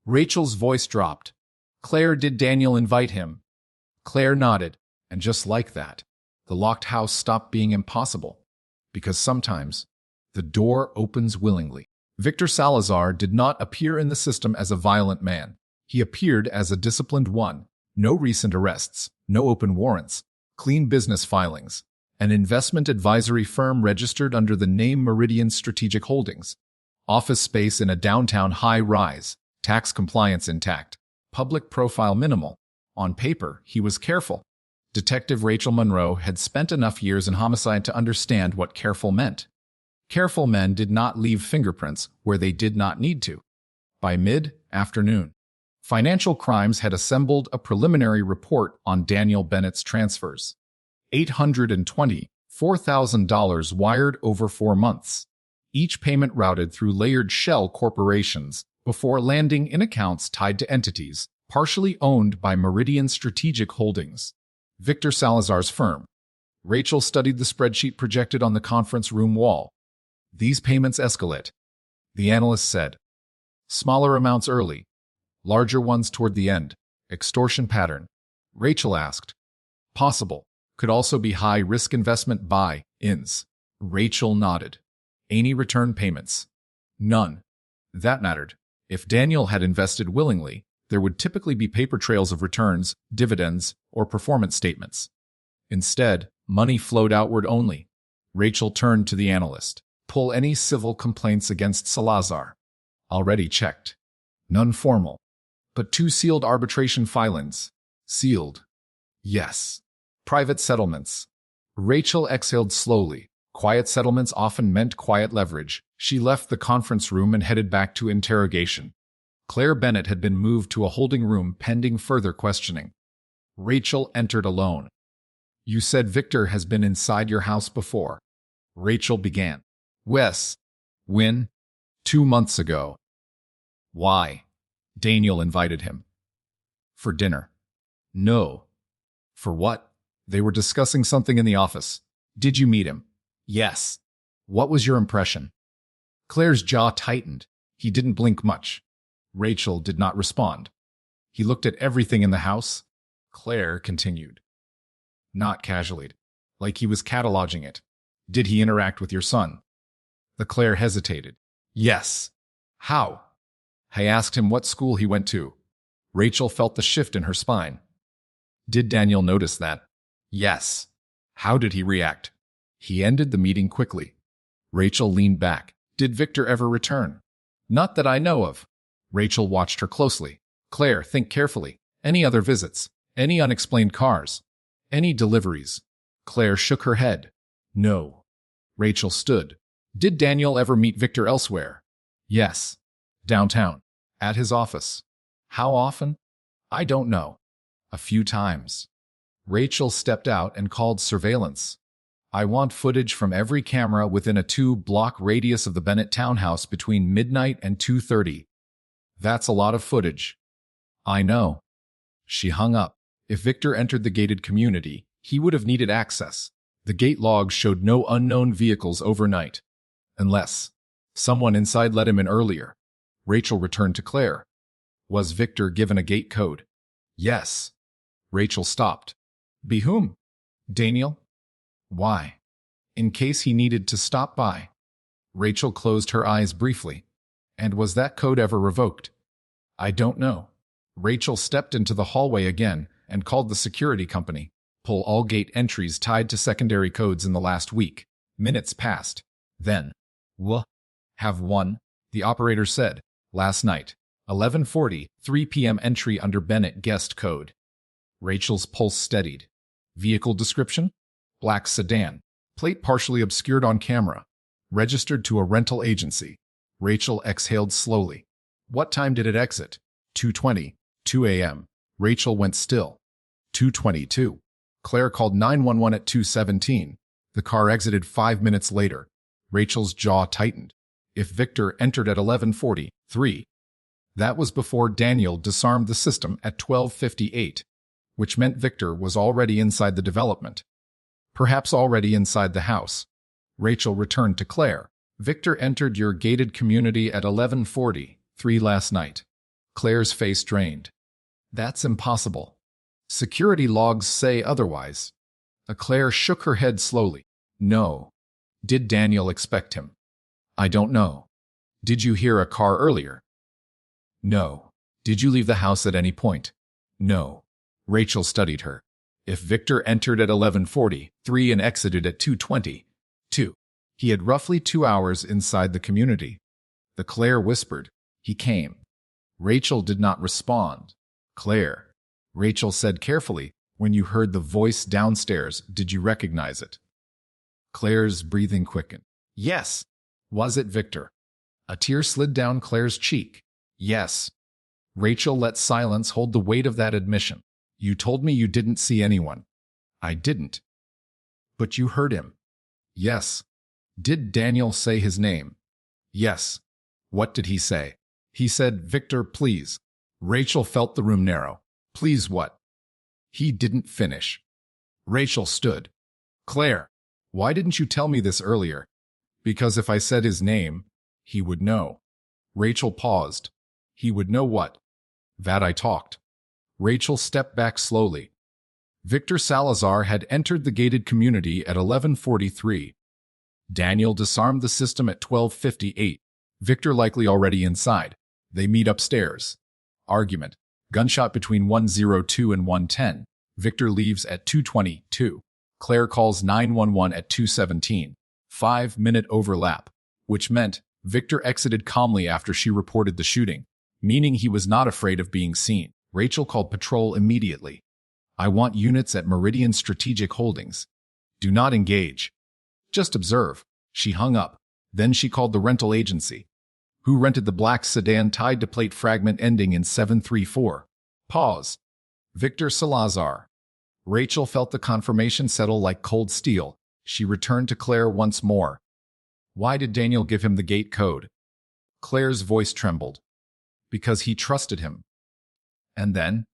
Rachel's voice dropped. Claire, did Daniel invite him? Claire nodded, and just like that, the locked house stopped being impossible. Because sometimes, the door opens willingly. Victor Salazar did not appear in the system as a violent man. He appeared as a disciplined one. No recent arrests, no open warrants, clean business filings. An investment advisory firm registered under the name Meridian Strategic Holdings. Office space in a downtown high-rise. Tax compliance intact. Public profile minimal. On paper, he was careful. Detective Rachel Monroe had spent enough years in homicide to understand what careful meant. Careful men did not leave fingerprints where they did not need to. By mid-afternoon, Financial Crimes had assembled a preliminary report on Daniel Bennett's transfers. $824,000 wired over 4 months. Each payment routed through layered shell corporations before landing in accounts tied to entities partially owned by Meridian Strategic Holdings, Victor Salazar's firm. Rachel studied the spreadsheet projected on the conference room wall. These payments escalate, the analyst said. Smaller amounts early, larger ones toward the end. Extortion pattern. Rachel asked. Possible. Could also be high-risk investment buy-ins. Rachel nodded. Any return payments? None. That mattered. If Daniel had invested willingly, there would typically be paper trails of returns, dividends, or performance statements. Instead, money flowed outward only. Rachel turned to the analyst. Pull any civil complaints against Salazar. Already checked. None formal. But 2 sealed arbitration filings. Sealed. Yes. Private settlements. Rachel exhaled slowly. Quiet settlements often meant quiet leverage. She left the conference room and headed back to interrogation. Claire Bennett had been moved to a holding room pending further questioning. Rachel entered alone. You said Victor has been inside your house before. Rachel began. Wes. When? 2 months ago. Why? Daniel invited him. For dinner. No. For what? They were discussing something in the office. Did you meet him? Yes. What was your impression? Claire's jaw tightened. He didn't blink much. Rachel did not respond. He looked at everything in the house. Claire continued. Not casually. Like he was cataloging it. Did he interact with your son? The Claire hesitated. Yes. How? I asked him what school he went to. Rachel felt the shift in her spine. Did Daniel notice that? Yes. How did he react? He ended the meeting quickly. Rachel leaned back. Did Victor ever return? Not that I know of. Rachel watched her closely. Claire, think carefully. Any other visits? Any unexplained cars? Any deliveries? Claire shook her head. No. Rachel stood. Did Daniel ever meet Victor elsewhere? Yes. Downtown. At his office. How often? I don't know. A few times. Rachel stepped out and called surveillance. I want footage from every camera within a 2-block radius of the Bennett townhouse between midnight and 2:30. That's a lot of footage. I know. She hung up. If Victor entered the gated community, he would have needed access. The gate logs showed no unknown vehicles overnight. Unless someone inside let him in earlier. Rachel returned to Claire. Was Victor given a gate code? Yes. Rachel stopped. Be whom? Daniel? Why? In case he needed to stop by. Rachel closed her eyes briefly. And was that code ever revoked? I don't know. Rachel stepped into the hallway again and called the security company. Pull all gate entries tied to secondary codes in the last week. Minutes passed. Then, have one, the operator said. Last night, 11:40, 3 p.m. entry under Bennett guest code. Rachel's pulse steadied. Vehicle description? Black sedan. Plate partially obscured on camera. Registered to a rental agency. Rachel exhaled slowly. What time did it exit? 2:20, 2 a.m. Rachel went still. 2:22. Claire called 911 at 2:17. The car exited 5 minutes later. Rachel's jaw tightened. If Victor entered at 11:43, that was before Daniel disarmed the system at 12:58, which meant Victor was already inside the development. Perhaps already inside the house. Rachel returned to Claire. Victor entered your gated community at 11:43 last night. Claire's face drained. That's impossible. Security logs say otherwise. Claire shook her head slowly. No. Did Daniel expect him? I don't know. Did you hear a car earlier? No. Did you leave the house at any point? No. Rachel studied her. If Victor entered at 11:43 and exited at 2:22, he had roughly 2 hours inside the community. The Claire whispered, he came. Rachel did not respond. Claire, Rachel said carefully, when you heard the voice downstairs, did you recognize it? Claire's breathing quickened. Yes. Was it Victor? A tear slid down Claire's cheek. Yes. Rachel let silence hold the weight of that admission. You told me you didn't see anyone. I didn't. But you heard him. Yes. Did Daniel say his name? Yes. What did he say? He said, Victor, please. Rachel felt the room narrow. Please what? He didn't finish. Rachel stood. Claire, why didn't you tell me this earlier? Because if I said his name, he would know. Rachel paused. He would know what? That I talked. Rachel stepped back slowly. Victor Salazar had entered the gated community at 11:43. Daniel disarmed the system at 12:58. Victor likely already inside. They meet upstairs. Argument. Gunshot between 1:02 and 1:10. Victor leaves at 2:22. Claire calls 911 at 2:17. 5-minute overlap, which meant Victor exited calmly after she reported the shooting, meaning he was not afraid of being seen. Rachel called patrol immediately. I want units at Meridian Strategic Holdings. Do not engage. Just observe. She hung up. Then she called the rental agency. Who rented the black sedan tied to plate fragment ending in 734? Pause. Victor Salazar. Rachel felt the confirmation settle like cold steel. She returned to Claire once more. Why did Daniel give him the gate code? Claire's voice trembled. Because he trusted him. And then?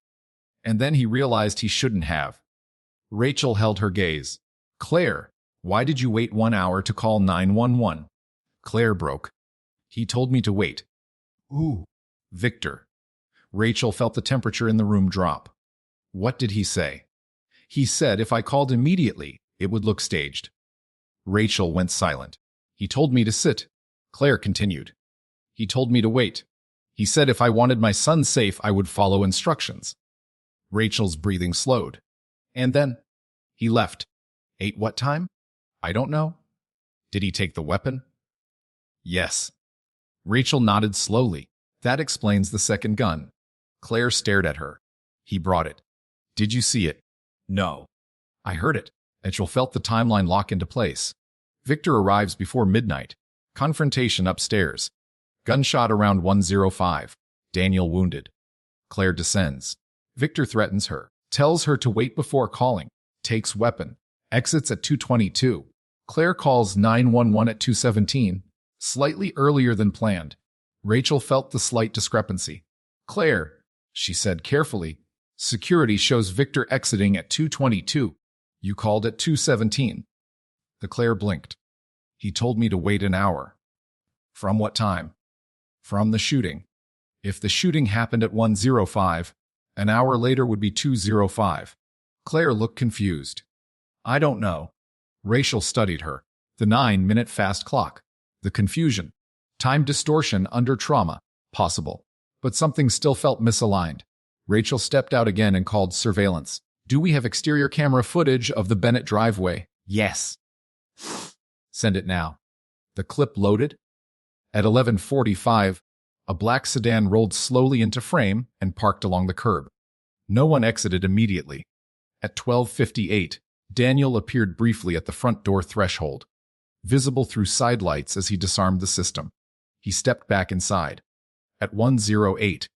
And then he realized he shouldn't have. Rachel held her gaze. Claire, why did you wait 1 hour to call 911? Claire broke. He told me to wait. Ooh. Victor. Rachel felt the temperature in the room drop. What did he say? He said if I called immediately, it would look staged. Rachel went silent. He told me to sit. Claire continued. He told me to wait. He said if I wanted my son safe, I would follow instructions. Rachel's breathing slowed. And then? He left. Ate what time? I don't know. Did he take the weapon? Yes. Rachel nodded slowly. That explains the second gun. Claire stared at her. He brought it. Did you see it? No. I heard it. Rachel felt the timeline lock into place. Victor arrives before midnight. Confrontation upstairs. Gunshot around 1:05. Daniel wounded. Claire descends. Victor threatens her. Tells her to wait before calling. Takes weapon. Exits at 2:22. Claire calls 911 at 2:17. Slightly earlier than planned. Rachel felt the slight discrepancy. Claire, she said carefully, security shows Victor exiting at 2:22. You called at 2:17. The Claire blinked. He told me to wait an hour. From what time? From the shooting. If the shooting happened at 1:05, an hour later would be 2:05. Claire looked confused. I don't know. Rachel studied her. The 9-minute fast clock. The confusion. Time distortion under trauma. Possible. But something still felt misaligned. Rachel stepped out again and called surveillance. Do we have exterior camera footage of the Bennett driveway? Yes. Send it now. The clip loaded. At 11:45, a black sedan rolled slowly into frame and parked along the curb. No one exited immediately. At 12:58, Daniel appeared briefly at the front door threshold, visible through side lights as he disarmed the system. He stepped back inside. At 1:08,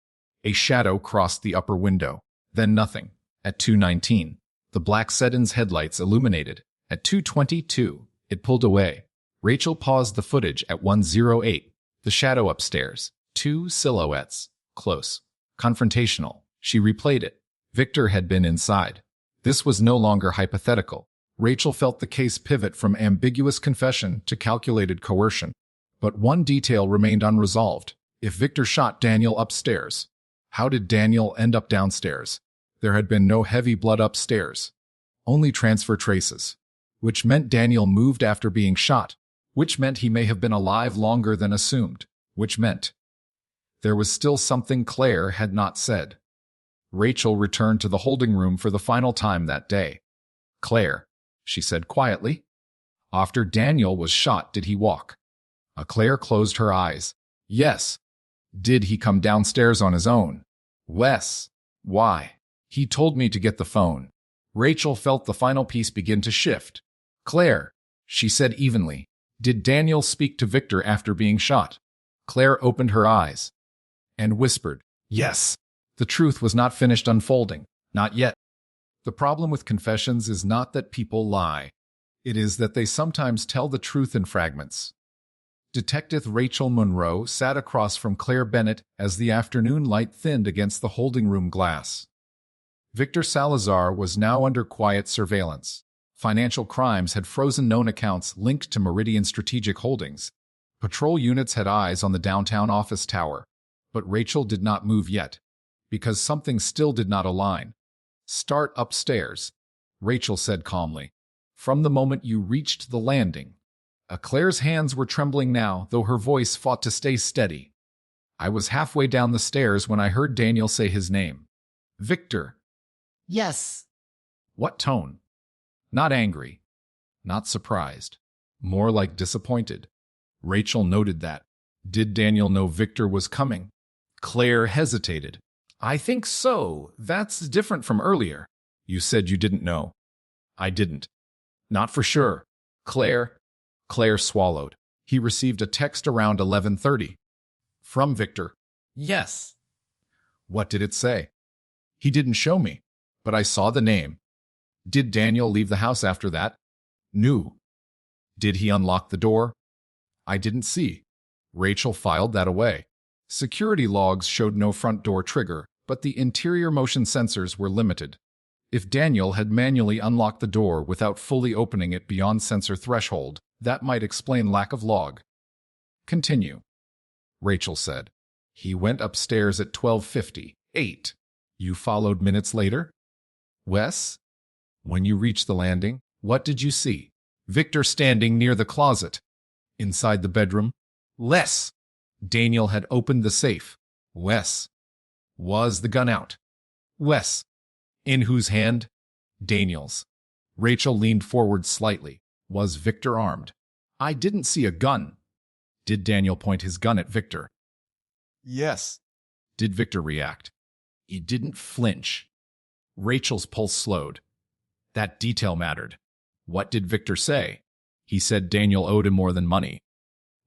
a shadow crossed the upper window. Then nothing. At 2:19, the black sedan's headlights illuminated. At 2:22, it pulled away. Rachel paused the footage at 1:08. The shadow upstairs. 2 silhouettes. Close. Confrontational. She replayed it. Victor had been inside. This was no longer hypothetical. Rachel felt the case pivot from ambiguous confession to calculated coercion. But one detail remained unresolved. If Victor shot Daniel upstairs, how did Daniel end up downstairs? There had been no heavy blood upstairs. Only transfer traces. Which meant Daniel moved after being shot. Which meant he may have been alive longer than assumed. Which meant there was still something Claire had not said. Rachel returned to the holding room for the final time that day. Claire, she said quietly. After Daniel was shot, did he walk? Claire closed her eyes. Yes. Did he come downstairs on his own? Wes. Why? He told me to get the phone. Rachel felt the final piece begin to shift. Claire, she said evenly. Did Daniel speak to Victor after being shot? Claire opened her eyes and whispered, yes. The truth was not finished unfolding. Not yet. The problem with confessions is not that people lie. It is that they sometimes tell the truth in fragments. Detective Rachel Monroe sat across from Claire Bennett as the afternoon light thinned against the holding room glass. Victor Salazar was now under quiet surveillance. Financial crimes had frozen known accounts linked to Meridian Strategic Holdings. Patrol units had eyes on the downtown office tower. But Rachel did not move yet, because something still did not align. Start upstairs, Rachel said calmly. From the moment you reached the landing. Claire's hands were trembling now, though her voice fought to stay steady. I was halfway down the stairs when I heard Daniel say his name. Victor. Yes. What tone? Not angry. Not surprised. More like disappointed. Rachel noted that. Did Daniel know Victor was coming? Claire hesitated. I think so. That's different from earlier. You said you didn't know. I didn't. Not for sure. Claire swallowed. He received a text around 11:30. From Victor. Yes. What did it say? He didn't show me, but I saw the name. Did Daniel leave the house after that? No. Did he unlock the door? I didn't see. Rachel filed that away. Security logs showed no front door trigger, but the interior motion sensors were limited. If Daniel had manually unlocked the door without fully opening it beyond sensor threshold, that might explain lack of log. Continue. Rachel said. He went upstairs at 12:58. You followed minutes later? Wes? When you reached the landing, what did you see? Victor standing near the closet. Inside the bedroom? Les. Daniel had opened the safe. Wes. Was the gun out? Wes. In whose hand? Daniel's. Rachel leaned forward slightly. Was Victor armed? I didn't see a gun. Did Daniel point his gun at Victor? Yes. Did Victor react? He didn't flinch. Rachel's pulse slowed. That detail mattered. What did Victor say? He said Daniel owed him more than money.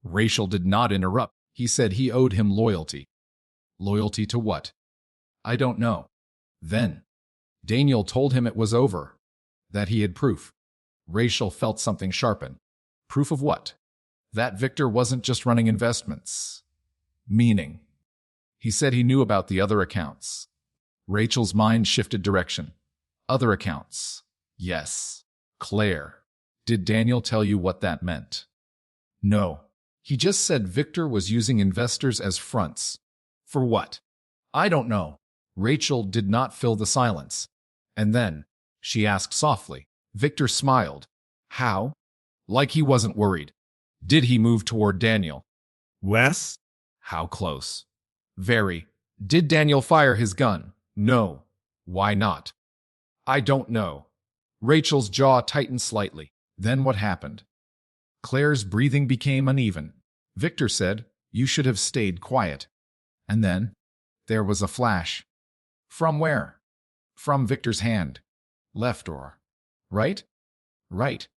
Rachel did not interrupt. He said he owed him loyalty. Loyalty to what? I don't know. Then, Daniel told him it was over, that he had proof. Rachel felt something sharpen. Proof of what? That Victor wasn't just running investments. Meaning. He said he knew about the other accounts. Rachel's mind shifted direction. Other accounts. Yes. Claire. Did Daniel tell you what that meant? No. He just said Victor was using investors as fronts. For what? I don't know. Rachel did not fill the silence. And then, she asked softly. Victor smiled. How? Like he wasn't worried. Did he move toward Daniel? Wes? How close? Very. Did Daniel fire his gun? No. Why not? I don't know. Rachel's jaw tightened slightly. Then what happened? Claire's breathing became uneven. Victor said, you should have stayed quiet. And then, there was a flash. From where? From Victor's hand. Left or right? Right.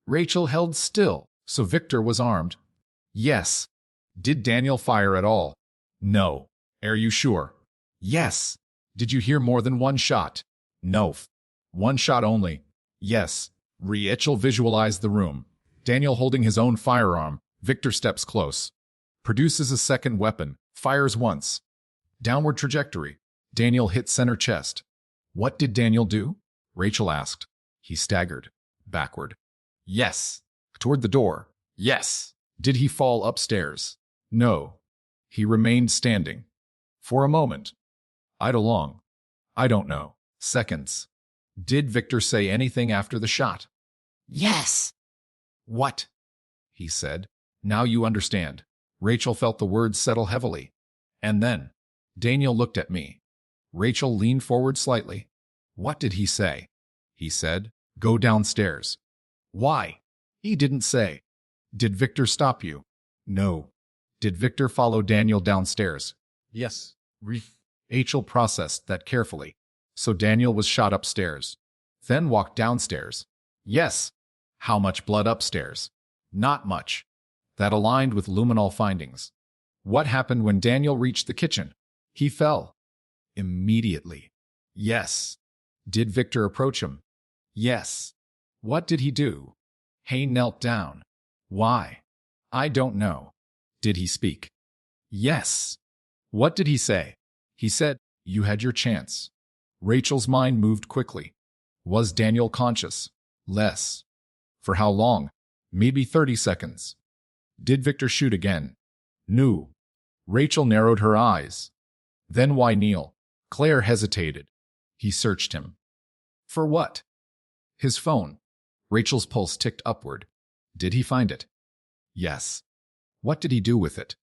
Rachel held still, so Victor was armed. Yes. Did Daniel fire at all? No. Are you sure? Yes. Did you hear more than one shot? No. One shot only. Yes. Rachel visualized the room. Daniel holding his own firearm. Victor steps close. Produces a second weapon. Fires once. Downward trajectory. Daniel hit center chest. What did Daniel do? Rachel asked. He staggered. Backward. Yes. Toward the door. Yes. Did he fall upstairs? No. He remained standing. For a moment. Idle long. I don't know. Seconds. Did Victor say anything after the shot? Yes. What? He said. Now you understand. Rachel felt the words settle heavily. And then, Daniel looked at me. Rachel leaned forward slightly. What did he say? He said, go downstairs. Why? He didn't say. Did Victor stop you? No. Did Victor follow Daniel downstairs? Yes. Rachel processed that carefully. So Daniel was shot upstairs. Then walked downstairs. Yes. How much blood upstairs? Not much. That aligned with luminol findings. What happened when Daniel reached the kitchen? He fell. Immediately. Yes. Did Victor approach him? Yes. What did he do? He knelt down. Why? I don't know. Did he speak? Yes. What did he say? He said, you had your chance. Rachel's mind moved quickly. Was Daniel conscious? Less. For how long? Maybe 30 seconds. Did Victor shoot again? No. Rachel narrowed her eyes. Then why kneel? Claire hesitated. He searched him. For what? His phone. Rachel's pulse ticked upward. Did he find it? Yes. What did he do with it?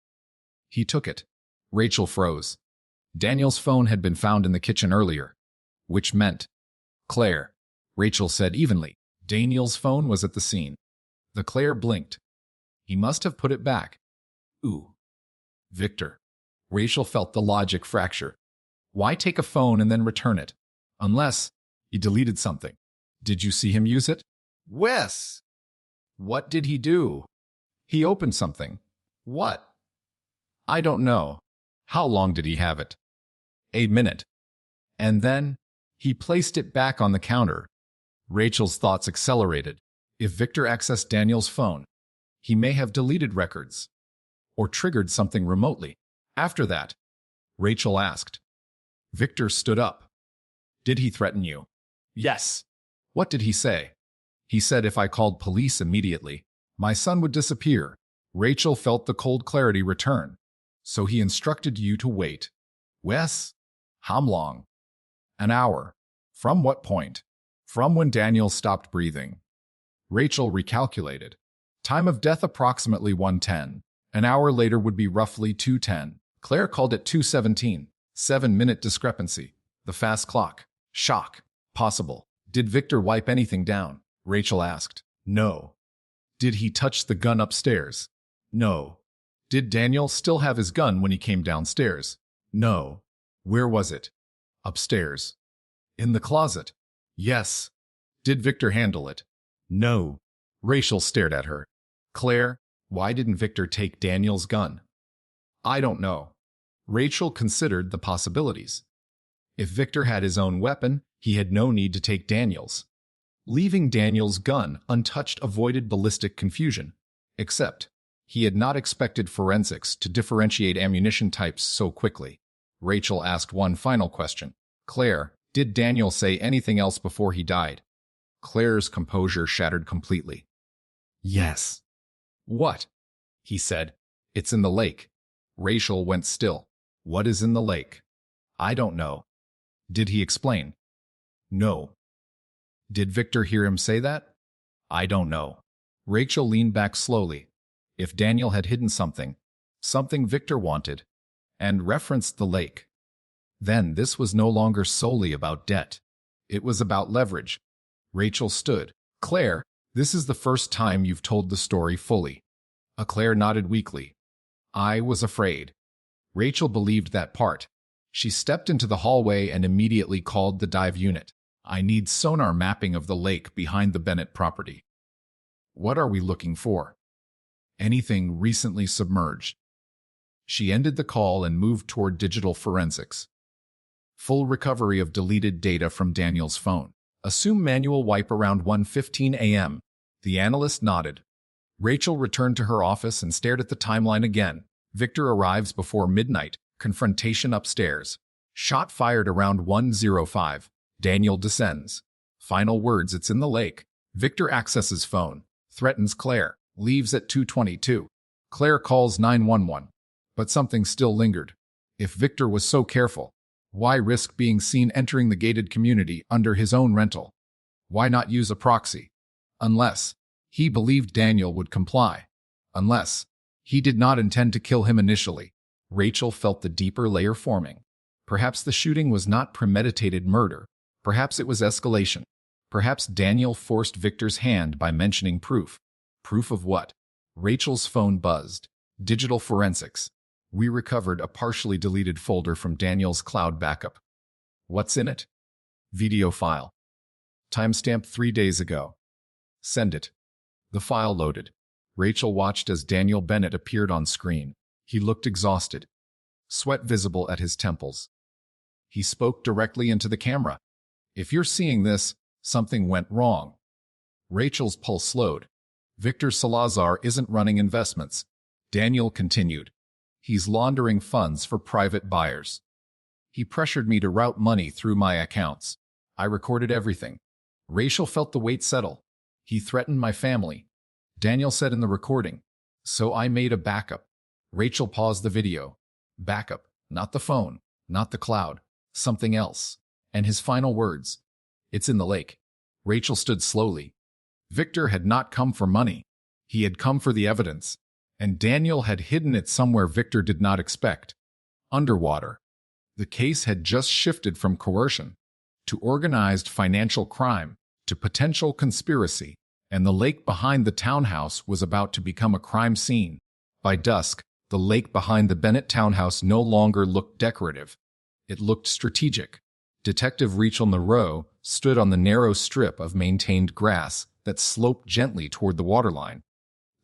He took it. Rachel froze. Daniel's phone had been found in the kitchen earlier. Which meant, Claire, Rachel said evenly. Daniel's phone was at the scene. The Claire blinked. He must have put it back. Ooh. Victor. Rachel felt the logic fracture. Why take a phone and then return it? Unless he deleted something. Did you see him use it? Wes. What did he do? He opened something. What? I don't know. How long did he have it? A minute. And then, he placed it back on the counter. Rachel's thoughts accelerated. If Victor accessed Daniel's phone, he may have deleted records or triggered something remotely. After that, Rachel asked. Victor stood up. Did he threaten you? Yes. What did he say? He said if I called police immediately, my son would disappear. Rachel felt the cold clarity return. So he instructed you to wait. Wes? How long? An hour. From what point? From when Daniel stopped breathing. Rachel recalculated. Time of death approximately 1:10. An hour later would be roughly 2:10. Claire called it 2:17. 7-minute discrepancy. The fast clock. Shock. Possible. Did Victor wipe anything down? Rachel asked. No. Did he touch the gun upstairs? No. Did Daniel still have his gun when he came downstairs? No. Where was it? Upstairs. In the closet? Yes. Did Victor handle it? No. Rachel stared at her. Claire, why didn't Victor take Daniel's gun? I don't know. Rachel considered the possibilities. If Victor had his own weapon, he had no need to take Daniel's. Leaving Daniel's gun untouched avoided ballistic confusion, except he had not expected forensics to differentiate ammunition types so quickly. Rachel asked one final question. Claire, did Daniel say anything else before he died? Claire's composure shattered completely. Yes. What? He said. It's in the lake. Rachel went still. What is in the lake? I don't know. Did he explain? No. Did Victor hear him say that? I don't know. Rachel leaned back slowly. If Daniel had hidden something Victor wanted, and referenced the lake, then this was no longer solely about debt. It was about leverage. Rachel stood. Claire, this is the first time you've told the story fully. Claire nodded weakly. I was afraid. Rachel believed that part. She stepped into the hallway and immediately called the dive unit. I need sonar mapping of the lake behind the Bennett property. What are we looking for? Anything recently submerged. She ended the call and moved toward digital forensics. Full recovery of deleted data from Daniel's phone. Assume manual wipe around 1:15 a.m. The analyst nodded. Rachel returned to her office and stared at the timeline again. Victor arrives before midnight. Confrontation upstairs. Shot fired around 1:05. Daniel descends. Final words, it's in the lake. Victor accesses phone. Threatens Claire. Leaves at 2:22. Claire calls 911. But something still lingered. If Victor was so careful, why risk being seen entering the gated community under his own rental? Why not use a proxy? Unless he believed Daniel would comply. Unless he did not intend to kill him initially. Rachel felt the deeper layer forming. Perhaps the shooting was not premeditated murder. Perhaps it was escalation. Perhaps Daniel forced Victor's hand by mentioning proof. Proof of what? Rachel's phone buzzed. Digital forensics. We recovered a partially deleted folder from Daniel's cloud backup. What's in it? Video file. Timestamp 3 days ago. Send it. The file loaded. Rachel watched as Daniel Bennett appeared on screen. He looked exhausted. Sweat visible at his temples. He spoke directly into the camera. If you're seeing this, something went wrong. Rachel's pulse slowed. Victor Salazar isn't running investments. Daniel continued. He's laundering funds for private buyers. He pressured me to route money through my accounts. I recorded everything. Rachel felt the weight settle. He threatened my family. Daniel said in the recording. So I made a backup. Rachel paused the video. Backup, not the phone, not the cloud, something else. And his final words. It's in the lake. Rachel stood slowly. Victor had not come for money. He had come for the evidence. And Daniel had hidden it somewhere Victor did not expect. Underwater. The case had just shifted from coercion to organized financial crime to potential conspiracy, and the lake behind the townhouse was about to become a crime scene. By dusk, the lake behind the Bennett townhouse no longer looked decorative. It looked strategic. Detective Rachel Monroe stood on the narrow strip of maintained grass that sloped gently toward the waterline.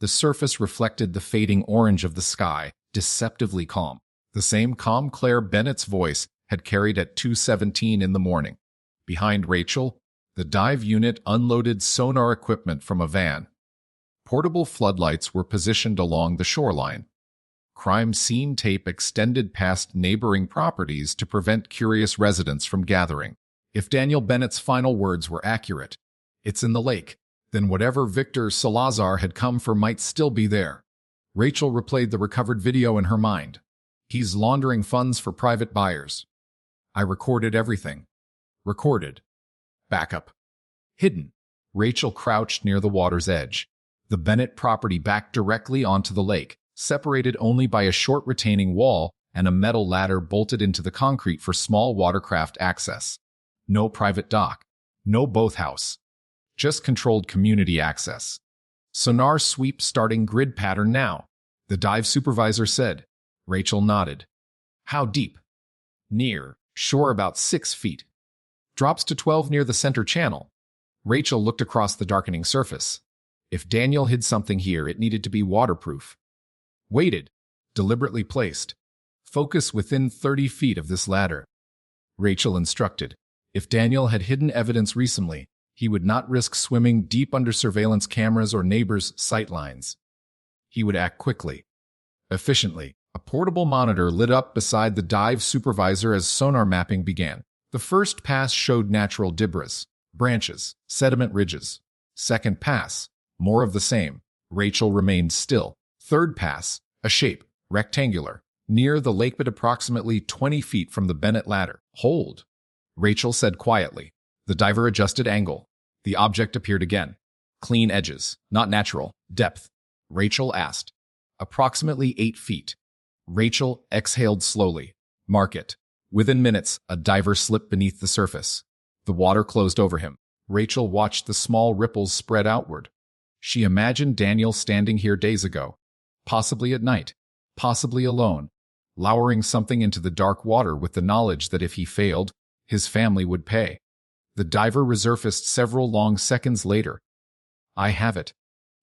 The surface reflected the fading orange of the sky, deceptively calm. The same calm Claire Bennett's voice had carried at 2:17 in the morning. Behind Rachel, the dive unit unloaded sonar equipment from a van. Portable floodlights were positioned along the shoreline. Crime scene tape extended past neighboring properties to prevent curious residents from gathering. If Daniel Bennett's final words were accurate, "It's in the lake," then whatever Victor Salazar had come for might still be there. Rachel replayed the recovered video in her mind. "He's laundering funds for private buyers. I recorded everything. Recorded. Backup. Hidden." Rachel crouched near the water's edge. The Bennett property backed directly onto the lake, separated only by a short retaining wall and a metal ladder bolted into the concrete for small watercraft access. No private dock. No boathouse. Just controlled community access. "Sonar sweep starting grid pattern now," the dive supervisor said. Rachel nodded. "How deep?" "Near. Shore about 6 feet. Drops to 12 near the center channel." Rachel looked across the darkening surface. If Daniel hid something here, it needed to be waterproof. Weighted. Deliberately placed. Focus within 30 feet of this ladder. Rachel instructed. If Daniel had hidden evidence recently, he would not risk swimming deep under surveillance cameras or neighbors' sightlines. He would act quickly, efficiently. A portable monitor lit up beside the dive supervisor as sonar mapping began. The first pass showed natural debris, branches, sediment ridges. Second pass, more of the same. Rachel remained still. Third pass, a shape, rectangular, near the lake but approximately 20 feet from the Bennett ladder. "Hold," Rachel said quietly. The diver adjusted angle. The object appeared again. "Clean edges, not natural. Depth?" Rachel asked. "Approximately 8 feet." Rachel exhaled slowly. "Mark it." Within minutes, a diver slipped beneath the surface. The water closed over him. Rachel watched the small ripples spread outward. She imagined Daniel standing here days ago, possibly at night, possibly alone, lowering something into the dark water with the knowledge that if he failed, his family would pay. The diver resurfaced several long seconds later. "I have it,"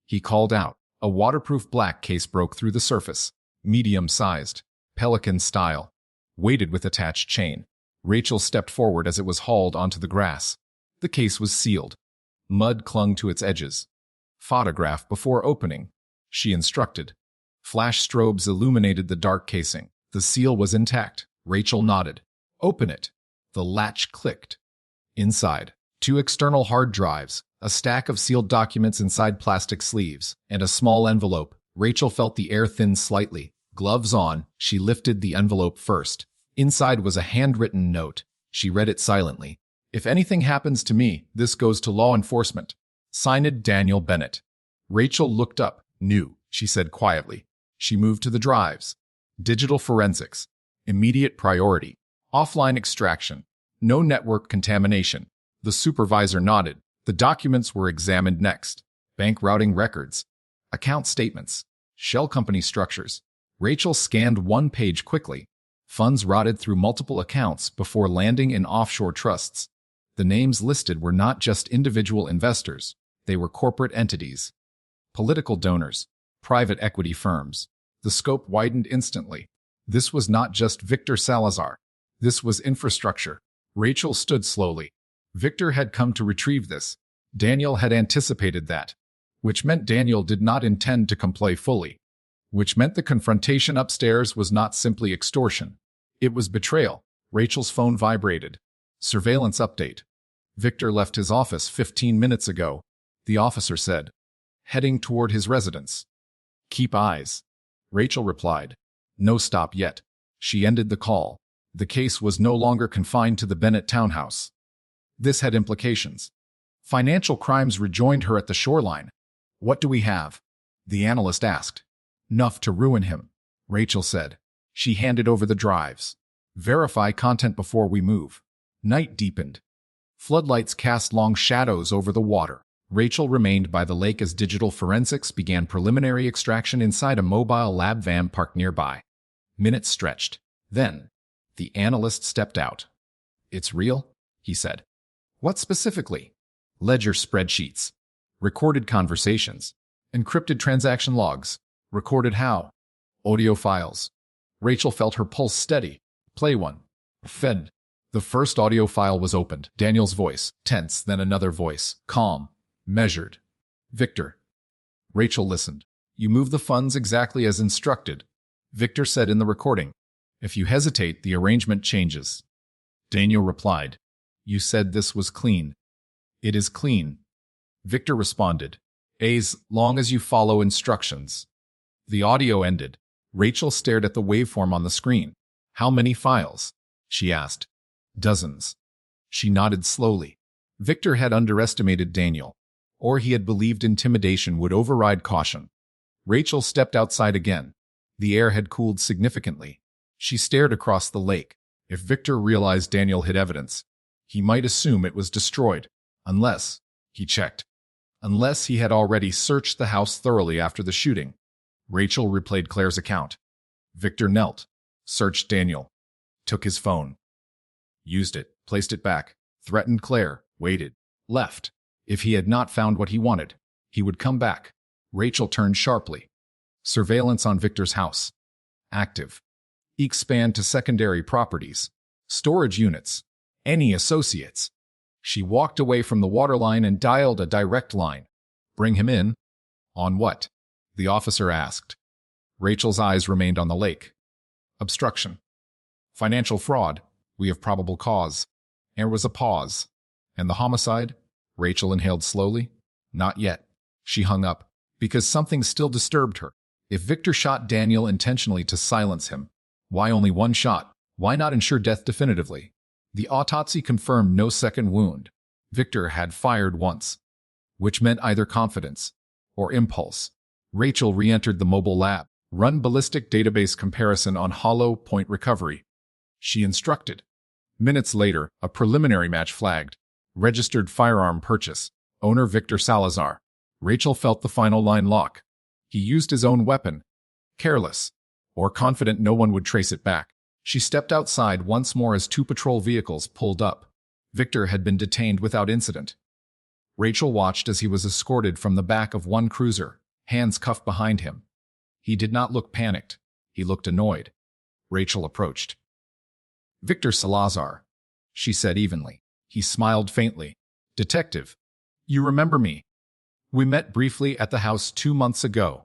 he called out. A waterproof black case broke through the surface, medium-sized, pelican style, weighted with attached chain. Rachel stepped forward as it was hauled onto the grass. The case was sealed. Mud clung to its edges. "Photograph before opening," she instructed. Flash strobes illuminated the dark casing. The seal was intact. Rachel nodded. "Open it." The latch clicked. Inside, 2 external hard drives, a stack of sealed documents inside plastic sleeves, and a small envelope. Rachel felt the air thin slightly. Gloves on, she lifted the envelope first. Inside was a handwritten note. She read it silently. "If anything happens to me, this goes to law enforcement. Signed, Daniel Bennett." Rachel looked up. "New," she said quietly. She moved to the drives. "Digital forensics. Immediate priority. Offline extraction. No network contamination." The supervisor nodded. The documents were examined next. Bank routing records. Account statements. Shell company structures. Rachel scanned one page quickly. Funds routed through multiple accounts before landing in offshore trusts. The names listed were not just individual investors. They were corporate entities. Political donors. Private equity firms. The scope widened instantly. This was not just Victor Salazar. This was infrastructure. Rachel stood slowly. Victor had come to retrieve this. Daniel had anticipated that. Which meant Daniel did not intend to comply fully. Which meant the confrontation upstairs was not simply extortion. It was betrayal. Rachel's phone vibrated. Surveillance update. "Victor left his office 15 minutes ago," the officer said, heading toward his residence. "Keep eyes." Rachel replied. "No stop yet." She ended the call. The case was no longer confined to the Bennett townhouse. This had implications. Financial crimes rejoined her at the shoreline. "What do we have?" the analyst asked. "Enough to ruin him," Rachel said. She handed over the drives. "Verify content before we move." Night deepened. Floodlights cast long shadows over the water. Rachel remained by the lake as digital forensics began preliminary extraction inside a mobile lab van parked nearby. Minutes stretched. Then, the analyst stepped out. "It's real?" he said. "What specifically?" "Ledger spreadsheets. Recorded conversations. Encrypted transaction logs." "Recorded how?" Audio files. Rachel felt her pulse steady. Play one. Fed. The first audio file was opened. Daniel's voice, tense, then another voice, calm, measured. Victor. Rachel listened. You move the funds exactly as instructed. Victor said in the recording. If you hesitate, the arrangement changes. Daniel replied. You said this was clean. It is clean. Victor responded. As long as you follow instructions. The audio ended. Rachel stared at the waveform on the screen. How many files? She asked. Dozens. She nodded slowly. Victor had underestimated Daniel, or he had believed intimidation would override caution. Rachel stepped outside again. The air had cooled significantly. She stared across the lake. If Victor realized Daniel hid evidence, he might assume it was destroyed, unless, he checked, unless he had already searched the house thoroughly after the shooting. Rachel replayed Claire's account. Victor knelt, searched Daniel, took his phone, used it, placed it back, threatened Claire, waited, left. If he had not found what he wanted, he would come back. Rachel turned sharply. Surveillance on Victor's house. Active. Expand to secondary properties. Storage units. Any associates. She walked away from the waterline and dialed a direct line. Bring him in? On what? The officer asked. Rachel's eyes remained on the lake. Obstruction. Financial fraud. We have probable cause. There was a pause. And the homicide? Rachel inhaled slowly. Not yet. She hung up, because something still disturbed her. If Victor shot Daniel intentionally to silence him, why only one shot? Why not ensure death definitively? The autopsy confirmed no second wound. Victor had fired once, which meant either confidence or impulse. Rachel re-entered the mobile lab. Run ballistic database comparison on hollow point recovery. She instructed. Minutes later, a preliminary match flagged. Registered firearm purchase. Owner Victor Salazar. Rachel felt the final line lock. He used his own weapon. Careless, or confident no one would trace it back. She stepped outside once more as two patrol vehicles pulled up. Victor had been detained without incident. Rachel watched as he was escorted from the back of one cruiser, hands cuffed behind him. He did not look panicked. He looked annoyed. Rachel approached. Victor Salazar, she said evenly. He smiled faintly. Detective, you remember me? We met briefly at the house 2 months ago.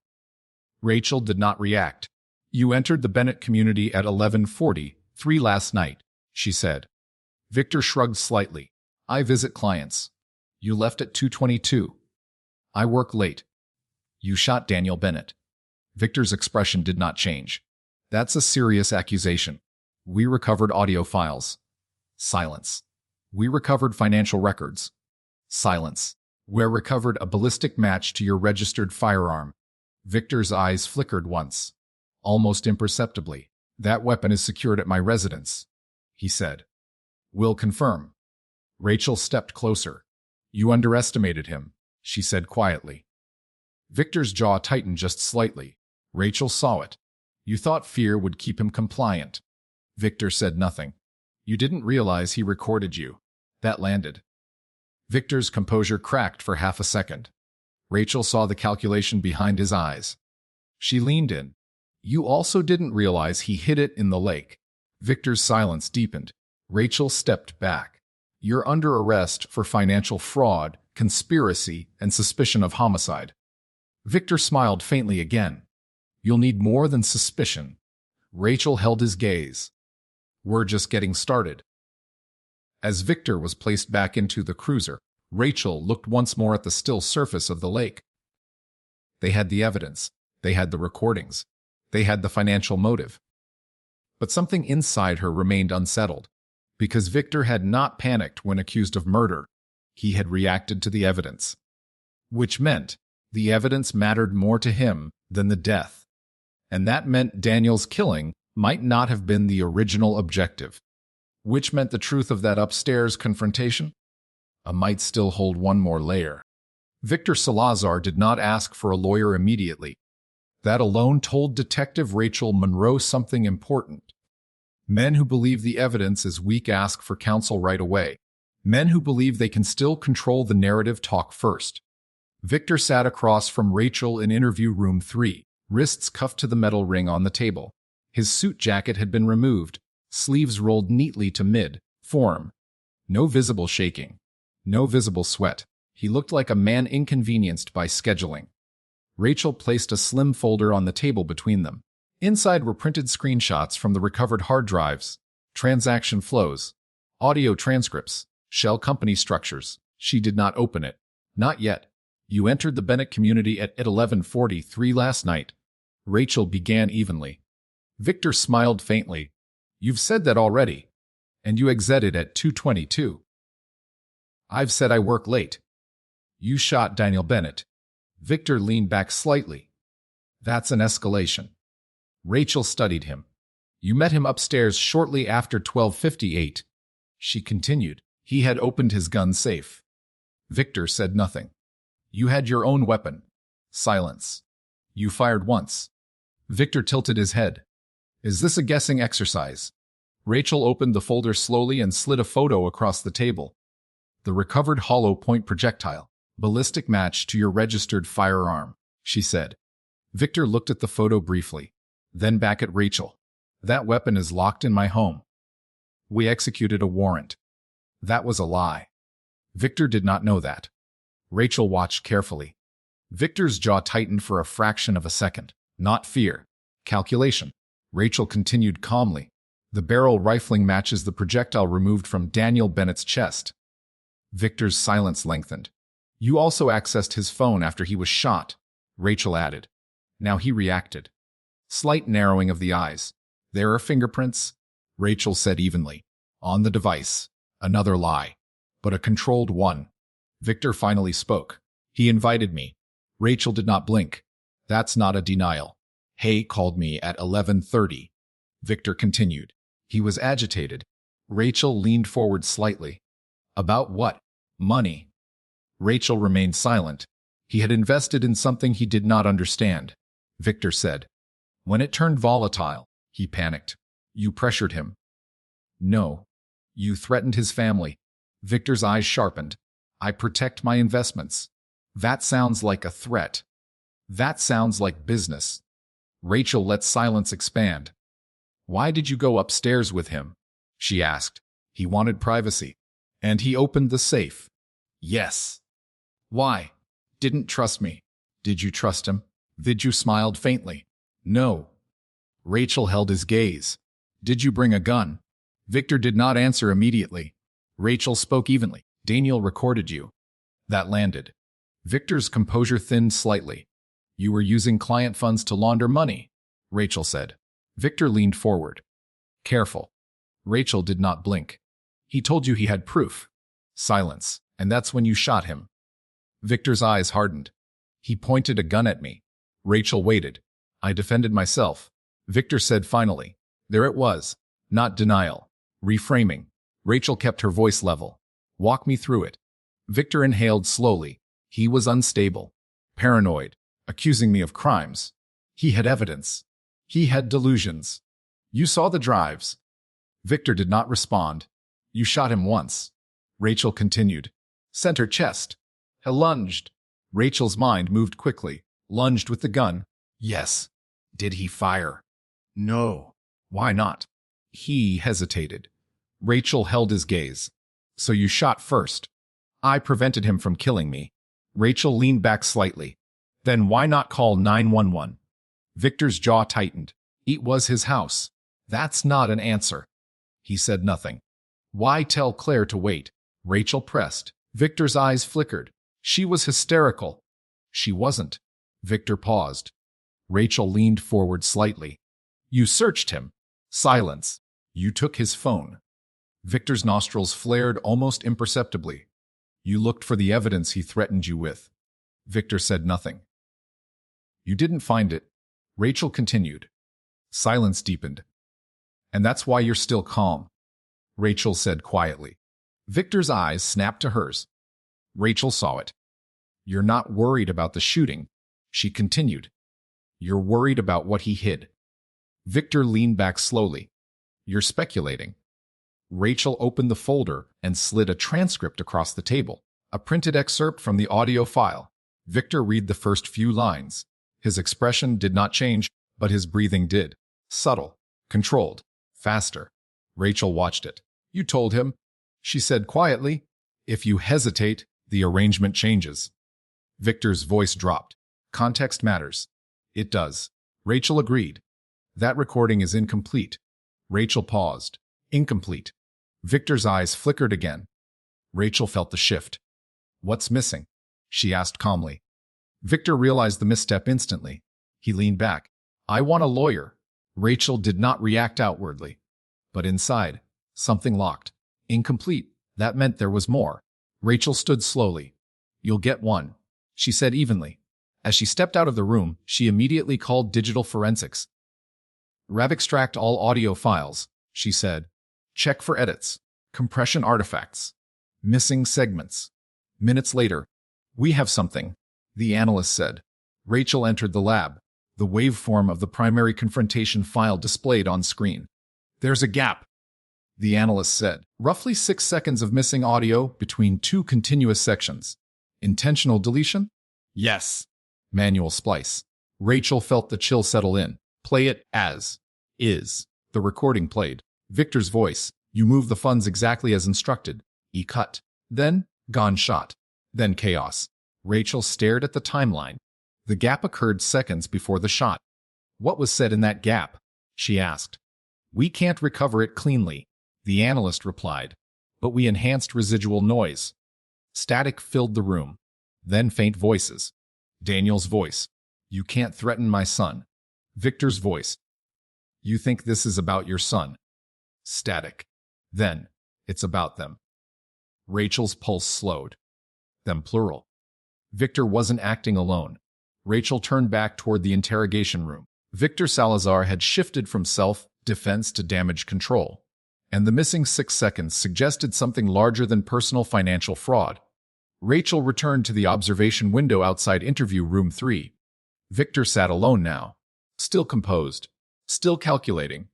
Rachel did not react. You entered the Bennett community at 11:43 last night, she said. Victor shrugged slightly. I visit clients. You left at 2:22. I work late. You shot Daniel Bennett. Victor's expression did not change. That's a serious accusation. We recovered audio files. Silence. We recovered financial records. Silence. We recovered a ballistic match to your registered firearm. Victor's eyes flickered once, almost imperceptibly. That weapon is secured at my residence, he said. Will confirm. Rachel stepped closer. You underestimated him, she said quietly. Victor's jaw tightened just slightly. Rachel saw it. You thought fear would keep him compliant. Victor said nothing. You didn't realize he recorded you. That landed. Victor's composure cracked for half a second. Rachel saw the calculation behind his eyes. She leaned in. You also didn't realize he hid it in the lake. Victor's silence deepened. Rachel stepped back. You're under arrest for financial fraud, conspiracy, and suspicion of homicide. Victor smiled faintly again. You'll need more than suspicion. Rachel held his gaze. We're just getting started. As Victor was placed back into the cruiser, Rachel looked once more at the still surface of the lake. They had the evidence. They had the recordings. They had the financial motive. But something inside her remained unsettled. Because Victor had not panicked when accused of murder, he had reacted to the evidence. Which meant the evidence mattered more to him than the death. And that meant Daniel's killing might not have been the original objective. Which meant the truth of that upstairs confrontation might still hold one more layer. Victor Salazar did not ask for a lawyer immediately. That alone told Detective Rachel Monroe something important. Men who believe the evidence is weak ask for counsel right away. Men who believe they can still control the narrative talk first. Victor sat across from Rachel in interview room 3. wrists cuffed to the metal ring on the table. His suit jacket had been removed, sleeves rolled neatly to mid-form. No visible shaking. No visible sweat. He looked like a man inconvenienced by scheduling. Rachel placed a slim folder on the table between them. Inside were printed screenshots from the recovered hard drives, transaction flows, audio transcripts, shell company structures. She did not open it. Not yet. You entered the Bennett community at 11:43 last night. Rachel began evenly. Victor smiled faintly. You've said that already. And you exited at 2:22. I've said I work late. You shot Daniel Bennett. Victor leaned back slightly. That's an escalation. Rachel studied him. You met him upstairs shortly after 12:58. She continued. He had opened his gun safe. Victor said nothing. You had your own weapon. Silence. You fired once. Victor tilted his head. Is this a guessing exercise? Rachel opened the folder slowly and slid a photo across the table. The recovered hollow point projectile. Ballistic match to your registered firearm, she said. Victor looked at the photo briefly, then back at Rachel. That weapon is locked in my home. We executed a warrant. That was a lie. Victor did not know that. Rachel watched carefully. Victor's jaw tightened for a fraction of a second. Not fear. Calculation. Rachel continued calmly. The barrel rifling matches the projectile removed from Daniel Bennett's chest. Victor's silence lengthened. You also accessed his phone after he was shot, Rachel added. Now he reacted. Slight narrowing of the eyes. There are fingerprints, Rachel said evenly. On the device. Another lie. But a controlled one. Victor finally spoke. He invited me. Rachel did not blink. That's not a denial. Hay called me at 11:30. Victor continued. He was agitated. Rachel leaned forward slightly. About what? Money. Rachel remained silent. He had invested in something he did not understand. Victor said. When it turned volatile, he panicked. You pressured him. No. You threatened his family. Victor's eyes sharpened. I protect my investments. That sounds like a threat. That sounds like business. Rachel let silence expand. Why did you go upstairs with him? She asked. He wanted privacy. And he opened the safe. Yes. Why? Didn't trust me. Did you trust him? Vidyu smiled faintly. No. Rachel held his gaze. Did you bring a gun? Victor did not answer immediately. Rachel spoke evenly. Daniel recorded you. That landed. Victor's composure thinned slightly. You were using client funds to launder money, Rachel said. Victor leaned forward. Careful. Rachel did not blink. He told you he had proof. Silence. And that's when you shot him. Victor's eyes hardened. He pointed a gun at me. Rachel waited. I defended myself. Victor said finally. There it was. Not denial. Reframing. Rachel kept her voice level. Walk me through it. Victor inhaled slowly. He was unstable. Paranoid. Accusing me of crimes. He had evidence. He had delusions. You saw the drives. Victor did not respond. You shot him once. Rachel continued. Center chest. He lunged. Rachel's mind moved quickly. Lunged with the gun. Yes. Did he fire? No. Why not? He hesitated. Rachel held his gaze. So you shot first. I prevented him from killing me. Rachel leaned back slightly. Then why not call 911? Victor's jaw tightened. It was his house. That's not an answer. He said nothing. Why tell Claire to wait? Rachel pressed. Victor's eyes flickered. She was hysterical. She wasn't. Victor paused. Rachel leaned forward slightly. You searched him. Silence. You took his phone. Victor's nostrils flared almost imperceptibly. You looked for the evidence he threatened you with. Victor said nothing. You didn't find it. Rachel continued. Silence deepened. And that's why you're still calm. Rachel said quietly. Victor's eyes snapped to hers. Rachel saw it. You're not worried about the shooting, she continued. You're worried about what he hid. Victor leaned back slowly. You're speculating. Rachel opened the folder and slid a transcript across the table, a printed excerpt from the audio file. Victor read the first few lines. His expression did not change, but his breathing did. Subtle, controlled, faster. Rachel watched it. You told him, she said quietly. If you hesitate, the arrangement changes. Victor's voice dropped. Context matters. It does. Rachel agreed. That recording is incomplete. Rachel paused. Incomplete. Victor's eyes flickered again. Rachel felt the shift. What's missing? She asked calmly. Victor realized the misstep instantly. He leaned back. I want a lawyer. Rachel did not react outwardly. But inside, something locked. Incomplete. That meant there was more. Rachel stood slowly. You'll get one, she said evenly. As she stepped out of the room, she immediately called digital forensics. Extract all audio files, she said. Check for edits, compression artifacts, missing segments. Minutes later, we have something, the analyst said. Rachel entered the lab, the waveform of the primary confrontation file displayed on screen. There's a gap, the analyst said. Roughly 6 seconds of missing audio between 2 continuous sections. Intentional deletion? Yes. Manual splice. Rachel felt the chill settle in. Play it as is. The recording played. Victor's voice. You move the funds exactly as instructed. E-cut. Then, gunshot. Then chaos. Rachel stared at the timeline. The gap occurred seconds before the shot. What was said in that gap? She asked. We can't recover it cleanly, the analyst replied. But we enhanced residual noise. Static filled the room. Then faint voices. Daniel's voice. You can't threaten my son. Victor's voice. You think this is about your son. Static. Then, it's about them. Rachel's pulse slowed. Them plural. Victor wasn't acting alone. Rachel turned back toward the interrogation room. Victor Salazar had shifted from self-defense to damage control, and the missing 6 seconds suggested something larger than personal financial fraud. Rachel returned to the observation window outside interview room 3. Victor sat alone now, still composed, still calculating.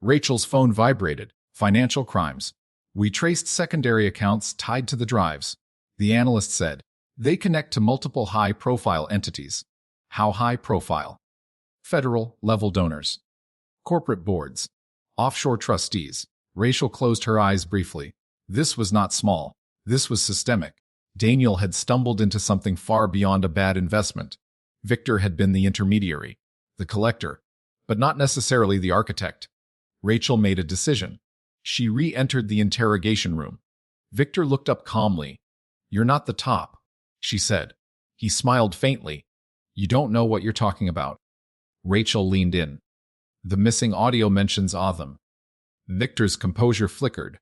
Rachel's phone vibrated. Financial crimes. We traced secondary accounts tied to the drives, the analyst said. They connect to multiple high-profile entities. How high-profile? Federal-level donors. Corporate boards. Offshore trustees. Rachel closed her eyes briefly. This was not small. This was systemic. Daniel had stumbled into something far beyond a bad investment. Victor had been the intermediary, the collector, but not necessarily the architect. Rachel made a decision. She re-entered the interrogation room. Victor looked up calmly. You're not the top, she said. He smiled faintly. You don't know what you're talking about. Rachel leaned in. The missing audio mentions Autumn. Victor's composure flickered.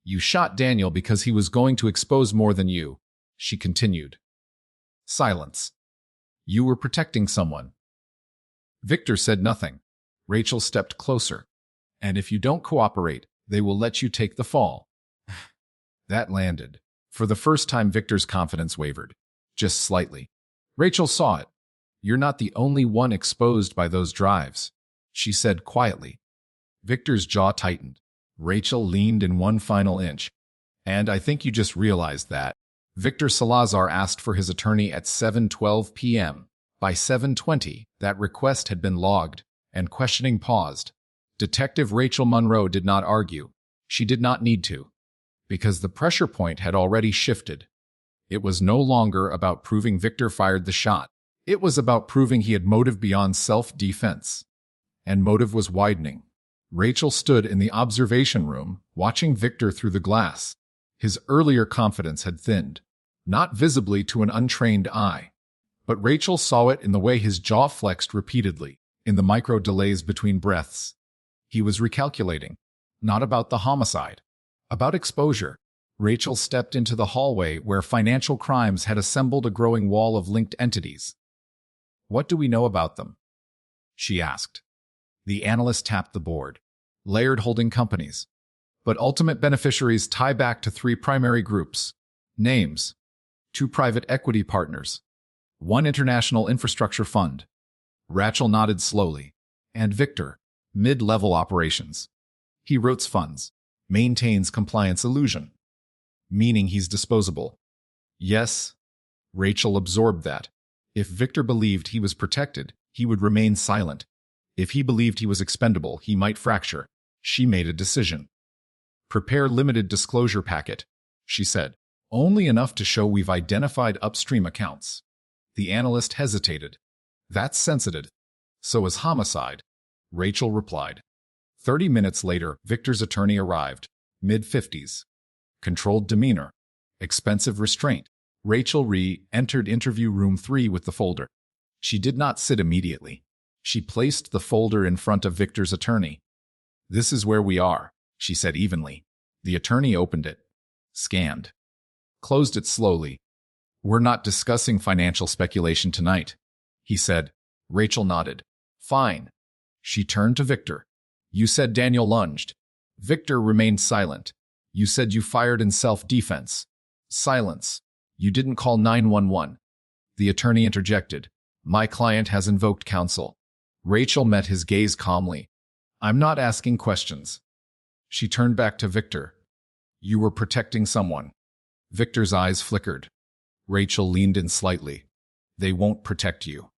You shot Daniel because he was going to expose more than you, she continued. Silence. You were protecting someone. Victor said nothing. Rachel stepped closer. And if you don't cooperate, they will let you take the fall. That landed. For the first time, Victor's confidence wavered. Just slightly. Rachel saw it. You're not the only one exposed by those drives, she said quietly. Victor's jaw tightened. Rachel leaned in one final inch. And I think you just realized that. Victor Salazar asked for his attorney at 7:12 p.m. By 7:20, that request had been logged, and questioning paused. Detective Rachel Monroe did not argue. She did not need to, because the pressure point had already shifted. It was no longer about proving Victor fired the shot. It was about proving he had motive beyond self-defense. And motive was widening. Rachel stood in the observation room, watching Victor through the glass. His earlier confidence had thinned, not visibly to an untrained eye. But Rachel saw it in the way his jaw flexed repeatedly, in the micro-delays between breaths. He was recalculating, not about the homicide, about exposure. Rachel stepped into the hallway where financial crimes had assembled a growing wall of linked entities. What do we know about them? She asked. The analyst tapped the board. Layered holding companies. But ultimate beneficiaries tie back to 3 primary groups. Names. 2 private equity partners. 1 international infrastructure fund. Rachel nodded slowly. And Victor. Mid-level operations. He rotes funds. Maintains compliance illusion. Meaning he's disposable. Yes. Rachel absorbed that. If Victor believed he was protected, he would remain silent. If he believed he was expendable, he might fracture. She made a decision. Prepare limited disclosure packet, she said. Only enough to show we've identified upstream accounts. The analyst hesitated. That's sensitive. So is homicide, Rachel replied. 30 minutes later, Victor's attorney arrived, mid-50s. Controlled demeanor. Expensive restraint. Rachel re-entered interview room 3 with the folder. She did not sit immediately. She placed the folder in front of Victor's attorney. This is where we are, she said evenly. The attorney opened it. Scanned. Closed it slowly. We're not discussing financial speculation tonight, he said. Rachel nodded. Fine. She turned to Victor. You said Daniel lunged. Victor remained silent. You said you fired in self-defense. Silence. You didn't call 911. The attorney interjected. My client has invoked counsel. Rachel met his gaze calmly. I'm not asking questions. She turned back to Victor. You were protecting someone. Victor's eyes flickered. Rachel leaned in slightly. They won't protect you.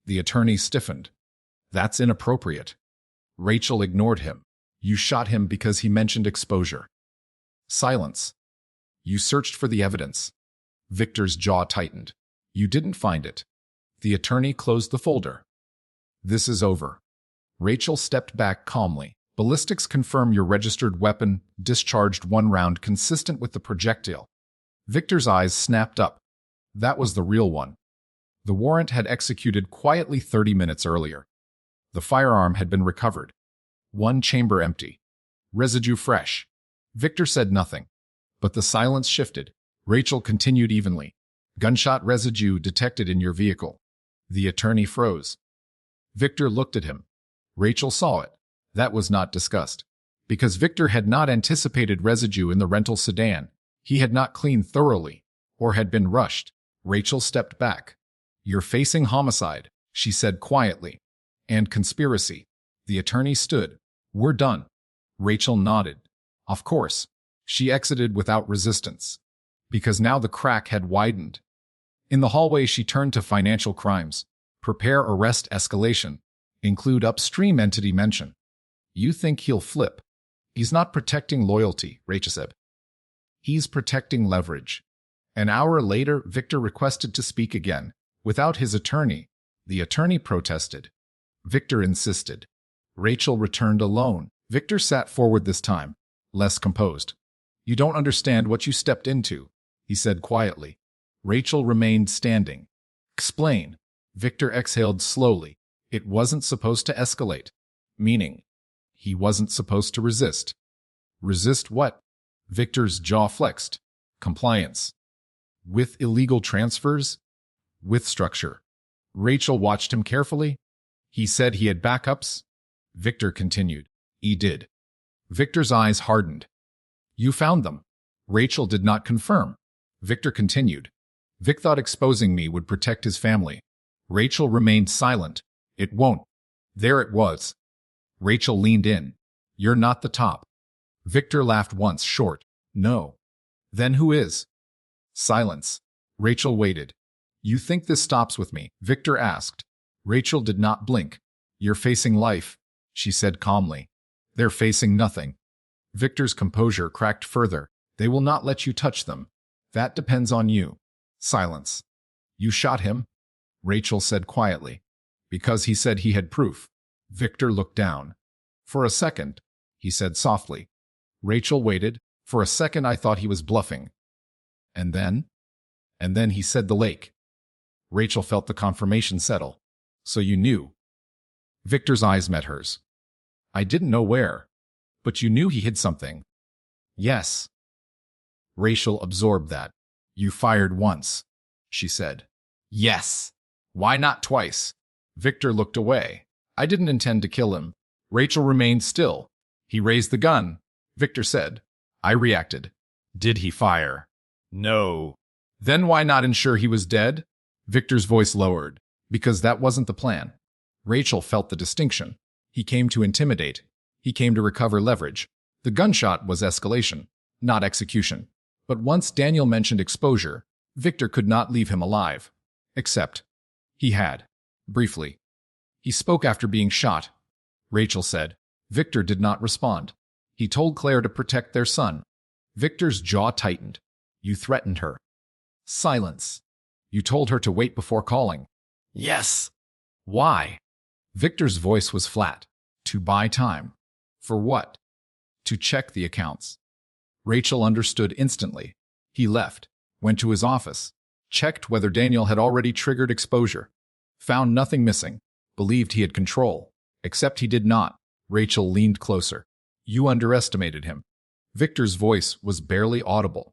The attorney stiffened. That's inappropriate. Rachel ignored him. You shot him because he mentioned exposure. Silence. You searched for the evidence. Victor's jaw tightened. You didn't find it. The attorney closed the folder. This is over. Rachel stepped back calmly. Ballistics confirm your registered weapon discharged 1 round consistent with the projectile. Victor's eyes snapped up. That was the real one. The warrant had executed quietly 30 minutes earlier. The firearm had been recovered. 1 chamber empty. Residue fresh. Victor said nothing. But the silence shifted. Rachel continued evenly. Gunshot residue detected in your vehicle. The attorney froze. Victor looked at him. Rachel saw it. That was not discussed. Because Victor had not anticipated residue in the rental sedan. He had not cleaned thoroughly, or had been rushed. Rachel stepped back. You're facing homicide, she said quietly. And conspiracy. The attorney stood. We're done. Rachel nodded. Of course. She exited without resistance. Because now the crack had widened. In the hallway she turned to financial crimes. Prepare arrest escalation. Include upstream entity mention. You think he'll flip. He's not protecting loyalty, Rachel said. He's protecting leverage. An hour later, Victor requested to speak again. Without his attorney. The attorney protested. Victor insisted. Rachel returned alone. Victor sat forward this time, less composed. You don't understand what you stepped into, he said quietly. Rachel remained standing. Explain. Victor exhaled slowly. It wasn't supposed to escalate. Meaning, he wasn't supposed to resist. Resist what? Victor's jaw flexed. Compliance. With illegal transfers? With structure. Rachel watched him carefully. He said he had backups. Victor continued. He did. Victor's eyes hardened. You found them. Rachel did not confirm. Victor continued. Vic thought exposing me would protect his family. Rachel remained silent. It won't. There it was. Rachel leaned in. You're not the top. Victor laughed once short. No. Then who is? Silence. Rachel waited. You think this stops with me? Victor asked. Rachel did not blink. You're facing life, she said calmly. They're facing nothing. Victor's composure cracked further. They will not let you touch them. That depends on you. Silence. You shot him? Rachel said quietly. Because he said he had proof. Victor looked down. For a second, he said softly. Rachel waited. For a second I thought he was bluffing. And then? And then he said the lake. Rachel felt the confirmation settle. So you knew. Victor's eyes met hers. I didn't know where. But you knew he hid something. Yes. Rachel absorbed that. You fired once, she said. Yes. Why not twice? Victor looked away. I didn't intend to kill him. Rachel remained still. He raised the gun. Victor said. I reacted. Did he fire? No. Then why not ensure he was dead? Victor's voice lowered. Because that wasn't the plan. Rachel felt the distinction. He came to intimidate. He came to recover leverage. The gunshot was escalation, not execution. But once Daniel mentioned exposure, Victor could not leave him alive. Except, He had. Briefly. He spoke after being shot, Rachel said. Victor did not respond. He told Claire to protect their son. Victor's jaw tightened. You threatened her. Silence. You told her to wait before calling. Yes. Why? Victor's voice was flat. To buy time. For what? To check the accounts. Rachel understood instantly. He left, went to his office, checked whether Daniel had already triggered exposure, found nothing missing, believed he had control, except he did not. Rachel leaned closer. You underestimated him. Victor's voice was barely audible.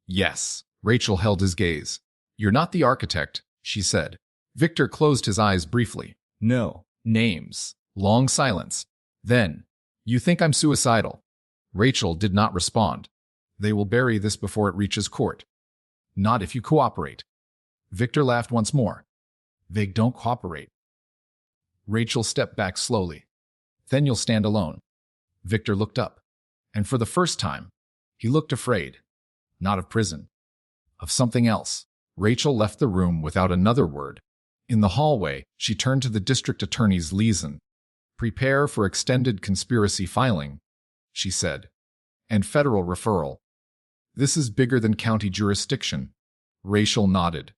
Yes. Rachel held his gaze. You're not the architect, she said. Victor closed his eyes briefly. No. Names. Long silence. Then, you think I'm suicidal? Rachel did not respond. They will bury this before it reaches court. Not if you cooperate. Victor laughed once more. They don't cooperate. Rachel stepped back slowly. Then you'll stand alone. Victor looked up. And for the first time, he looked afraid. Not of prison. Of something else. Rachel left the room without another word. In the hallway, she turned to the district attorney's liaison. Prepare for extended conspiracy filing, she said. And federal referral. This is bigger than county jurisdiction. Rachel nodded.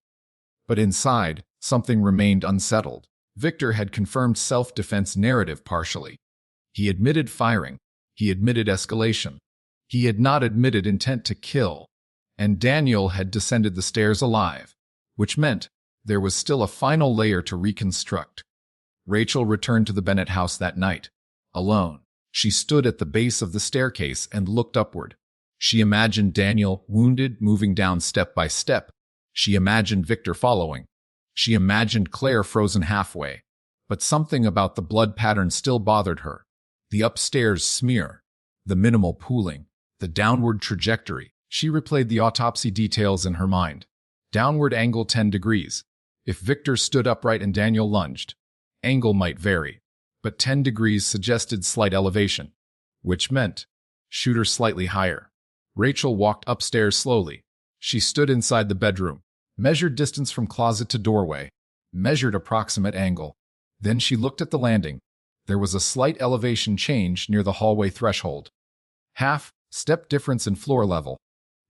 But inside, something remained unsettled. Victor had confirmed self-defense narrative partially. He admitted firing. He admitted escalation. He had not admitted intent to kill. And Daniel had descended the stairs alive, which meant there was still a final layer to reconstruct. Rachel returned to the Bennett house that night. Alone, she stood at the base of the staircase and looked upward. She imagined Daniel, wounded, moving down step by step. She imagined Victor following. She imagined Claire frozen halfway. But something about the blood pattern still bothered her. The upstairs smear, the minimal pooling, the downward trajectory. She replayed the autopsy details in her mind. Downward angle 10 degrees. If Victor stood upright and Daniel lunged, angle might vary, but 10 degrees suggested slight elevation, which meant shooter slightly higher. Rachel walked upstairs slowly. She stood inside the bedroom, measured distance from closet to doorway, measured approximate angle. Then she looked at the landing. There was a slight elevation change near the hallway threshold. Half-step difference in floor level.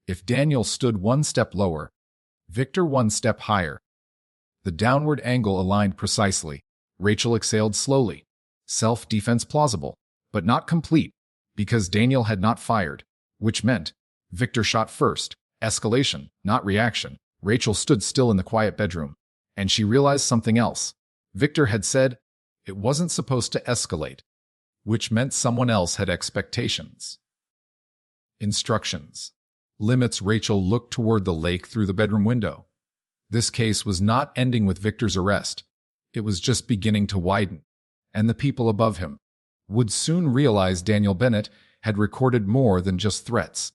If Daniel stood one step lower, Victor one step higher. The downward angle aligned precisely. Rachel exhaled slowly. Self-defense plausible, but not complete, because Daniel had not fired, which meant Victor shot first. Escalation, not reaction. Rachel stood still in the quiet bedroom, and she realized something else. Victor had said it wasn't supposed to escalate, which meant someone else had expectations. Instructions. Limits. Rachel looked toward the lake through the bedroom window. This case was not ending with Victor's arrest. It was just beginning to widen, and the people above him would soon realize Daniel Bennett had recorded more than just threats.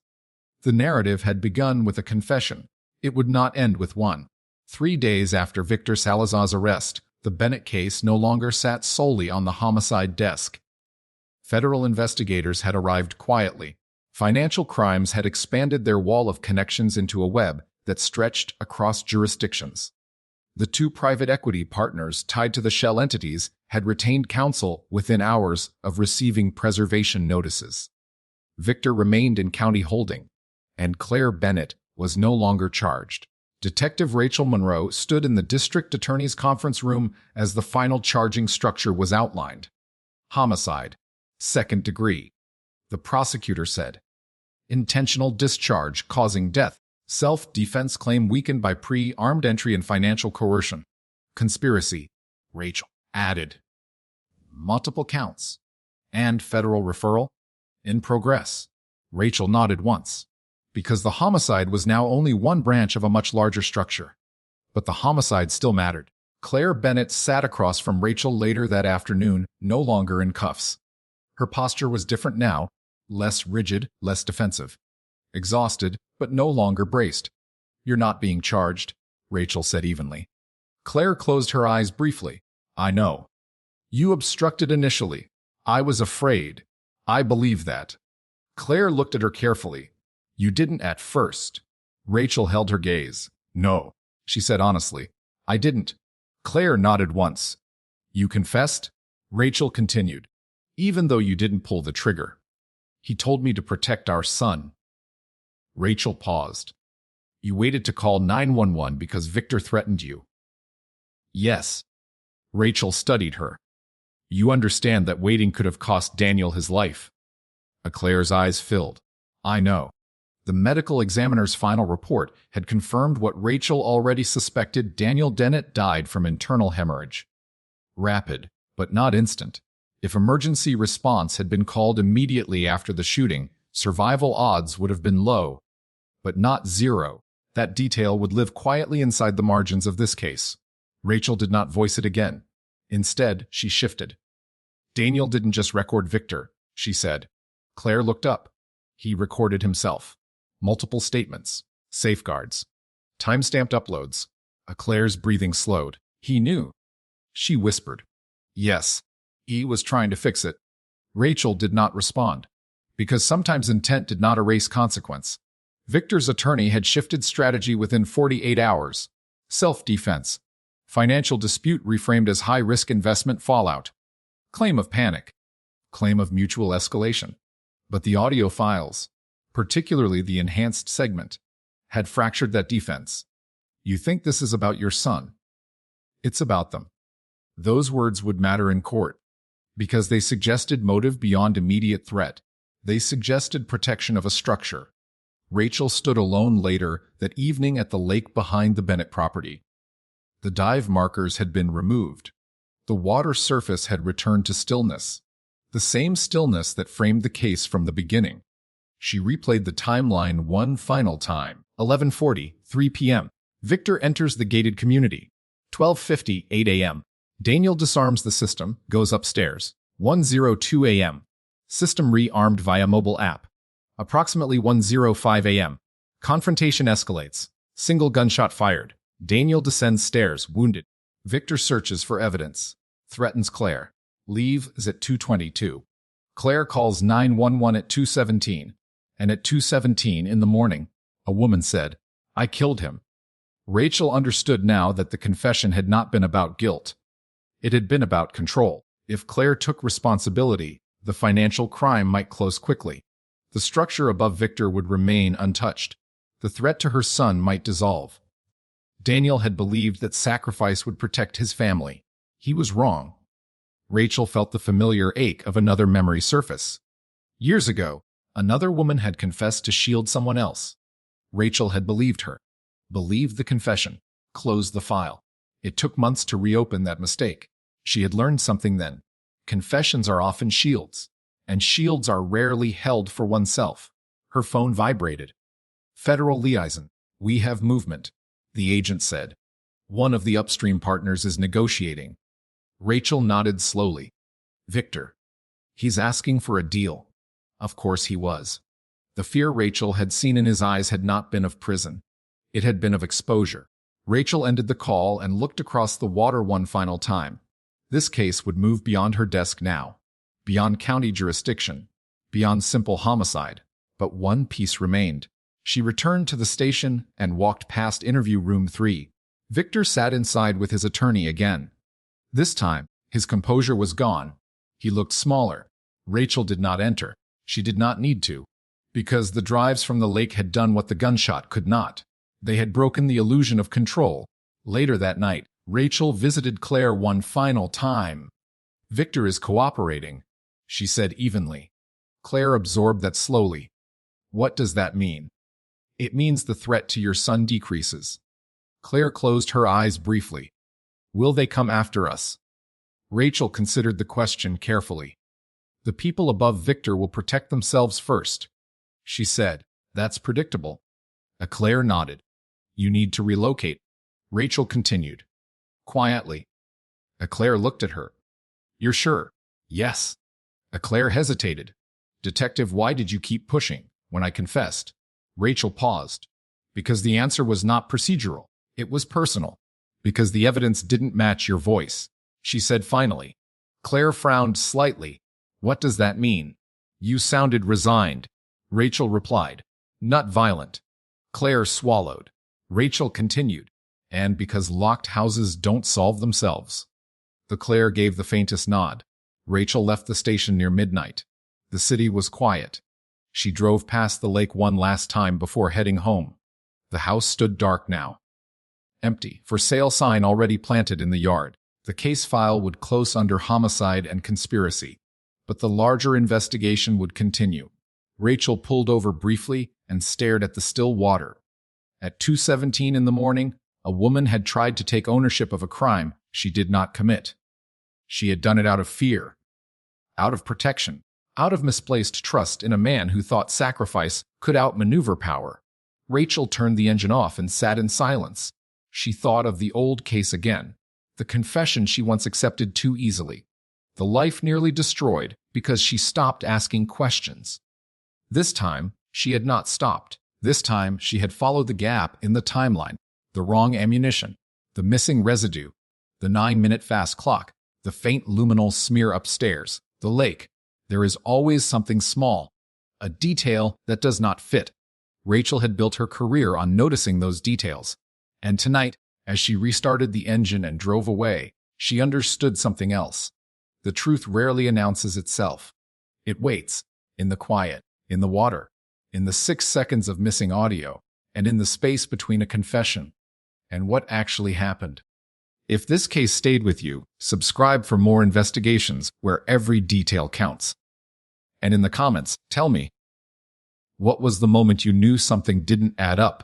The narrative had begun with a confession. It would not end with one. 3 days after Victor Salazar's arrest, the Bennett case no longer sat solely on the homicide desk. Federal investigators had arrived quietly. Financial crimes had expanded their wall of connections into a web that stretched across jurisdictions. The 2 private equity partners tied to the shell entities had retained counsel within hours of receiving preservation notices. Victor remained in county holding, and Claire Bennett was no longer charged. Detective Rachel Monroe stood in the district attorney's conference room as the final charging structure was outlined. Homicide, 2nd degree. The prosecutor said. Intentional discharge causing death. Self-defense claim weakened by pre-armed entry and financial coercion. Conspiracy, Rachel added. Multiple counts. And federal referral? In progress. Rachel nodded once. Because the homicide was now only one branch of a much larger structure. But the homicide still mattered. Claire Bennett sat across from Rachel later that afternoon, no longer in cuffs. Her posture was different now, less rigid, less defensive. Exhausted, but no longer braced. You're not being charged, Rachel said evenly. Claire closed her eyes briefly. I know. You obstructed initially. I was afraid. I believe that. Claire looked at her carefully. You didn't at first. Rachel held her gaze. No, she said honestly. I didn't. Claire nodded once. You confessed? Rachel continued. Even though you didn't pull the trigger. He told me to protect our son. Rachel paused. You waited to call 911 because Victor threatened you. Yes. Rachel studied her. You understand that waiting could have cost Daniel his life. Claire's eyes filled. I know. The medical examiner's final report had confirmed what Rachel already suspected. Daniel Bennett died from internal hemorrhage. Rapid, but not instant. If emergency response had been called immediately after the shooting, survival odds would have been low. But not zero. That detail would live quietly inside the margins of this case. Rachel did not voice it again. Instead, she shifted. Daniel didn't just record Victor, she said. Claire looked up. He recorded himself. Multiple statements. Safeguards. Time-stamped uploads. Claire's breathing slowed. He knew. She whispered. Yes. He was trying to fix it. Rachel did not respond. Because sometimes intent did not erase consequence. Victor's attorney had shifted strategy within 48 hours. Self-defense. Financial dispute reframed as high-risk investment fallout. Claim of panic. Claim of mutual escalation. But the audio files, particularly the enhanced segment, had fractured that defense. You think this is about your son? It's about them. Those words would matter in court, because they suggested motive beyond immediate threat. They suggested protection of a structure. Rachel stood alone later that evening at the lake behind the Bennett property. The dive markers had been removed. The water surface had returned to stillness. The same stillness that framed the case from the beginning. She replayed the timeline one final time. 11:40, 3 p.m. Victor enters the gated community. 12:50, 8 a.m. Daniel disarms the system, goes upstairs. 1:02 a.m. System re-armed via mobile app. Approximately 1:05 a.m. Confrontation escalates. Single gunshot fired. Daniel descends stairs, wounded. Victor searches for evidence. Threatens Claire. Leave is at 2:22. Claire calls 911 at 2:17. And at 2:17 in the morning, a woman said, I killed him. Rachel understood now that the confession had not been about guilt. It had been about control. If Claire took responsibility, the financial crime might close quickly. The structure above Victor would remain untouched. The threat to her son might dissolve. Daniel had believed that sacrifice would protect his family. He was wrong. Rachel felt the familiar ache of another memory surface. Years ago, another woman had confessed to shield someone else. Rachel had believed her. Believed the confession. Closed the file. It took months to reopen that mistake. She had learned something then. Confessions are often shields, and shields are rarely held for oneself. Her phone vibrated. Federal liaison. We have movement, the agent said. One of the upstream partners is negotiating. Rachel nodded slowly. Victor. He's asking for a deal. Of course he was. The fear Rachel had seen in his eyes had not been of prison. It had been of exposure. Rachel ended the call and looked across the water one final time. This case would move beyond her desk now. Beyond county jurisdiction. Beyond simple homicide. But one piece remained. She returned to the station and walked past interview room 3. Victor sat inside with his attorney again. This time, his composure was gone. He looked smaller. Rachel did not enter. She did not need to. Because the drives from the lake had done what the gunshot could not. They had broken the illusion of control. Later that night, Rachel visited Claire one final time. Victor is cooperating, she said evenly. Claire absorbed that slowly. What does that mean? It means the threat to your son decreases. Claire closed her eyes briefly. Will they come after us? Rachel considered the question carefully. The people above Victor will protect themselves first, she said. That's predictable. Claire nodded. You need to relocate, Rachel continued. Quietly. Claire looked at her. You're sure? Yes. Claire hesitated. Detective, why did you keep pushing when I confessed? Rachel paused. Because the answer was not procedural. It was personal. Because the evidence didn't match your voice, she said finally. Claire frowned slightly. What does that mean? You sounded resigned, Rachel replied. Not violent. Claire swallowed. Rachel continued. And because locked houses don't solve themselves. The Claire gave the faintest nod. Rachel left the station near midnight. The city was quiet. She drove past the lake one last time before heading home. The house stood dark now. Empty, for sale sign already planted in the yard. The case file would close under homicide and conspiracy. But the larger investigation would continue. Rachel pulled over briefly and stared at the still water. At 2:17 in the morning, a woman had tried to take ownership of a crime she did not commit. She had done it out of fear, out of protection, out of misplaced trust in a man who thought sacrifice could outmaneuver power. Rachel turned the engine off and sat in silence. She thought of the old case again, the confession she once accepted too easily, the life nearly destroyed because she stopped asking questions. This time, she had not stopped. This time, she had followed the gap in the timeline, the wrong ammunition, the missing residue, the 9-minute fast clock, the faint luminol smear upstairs, the lake. There is always something small, a detail that does not fit. Rachel had built her career on noticing those details. And tonight, as she restarted the engine and drove away, she understood something else. The truth rarely announces itself. It waits, in the quiet, in the water, in the 6 seconds of missing audio, and in the space between a confession and what actually happened. If this case stayed with you, subscribe for more investigations where every detail counts. And in the comments, tell me, what was the moment you knew something didn't add up?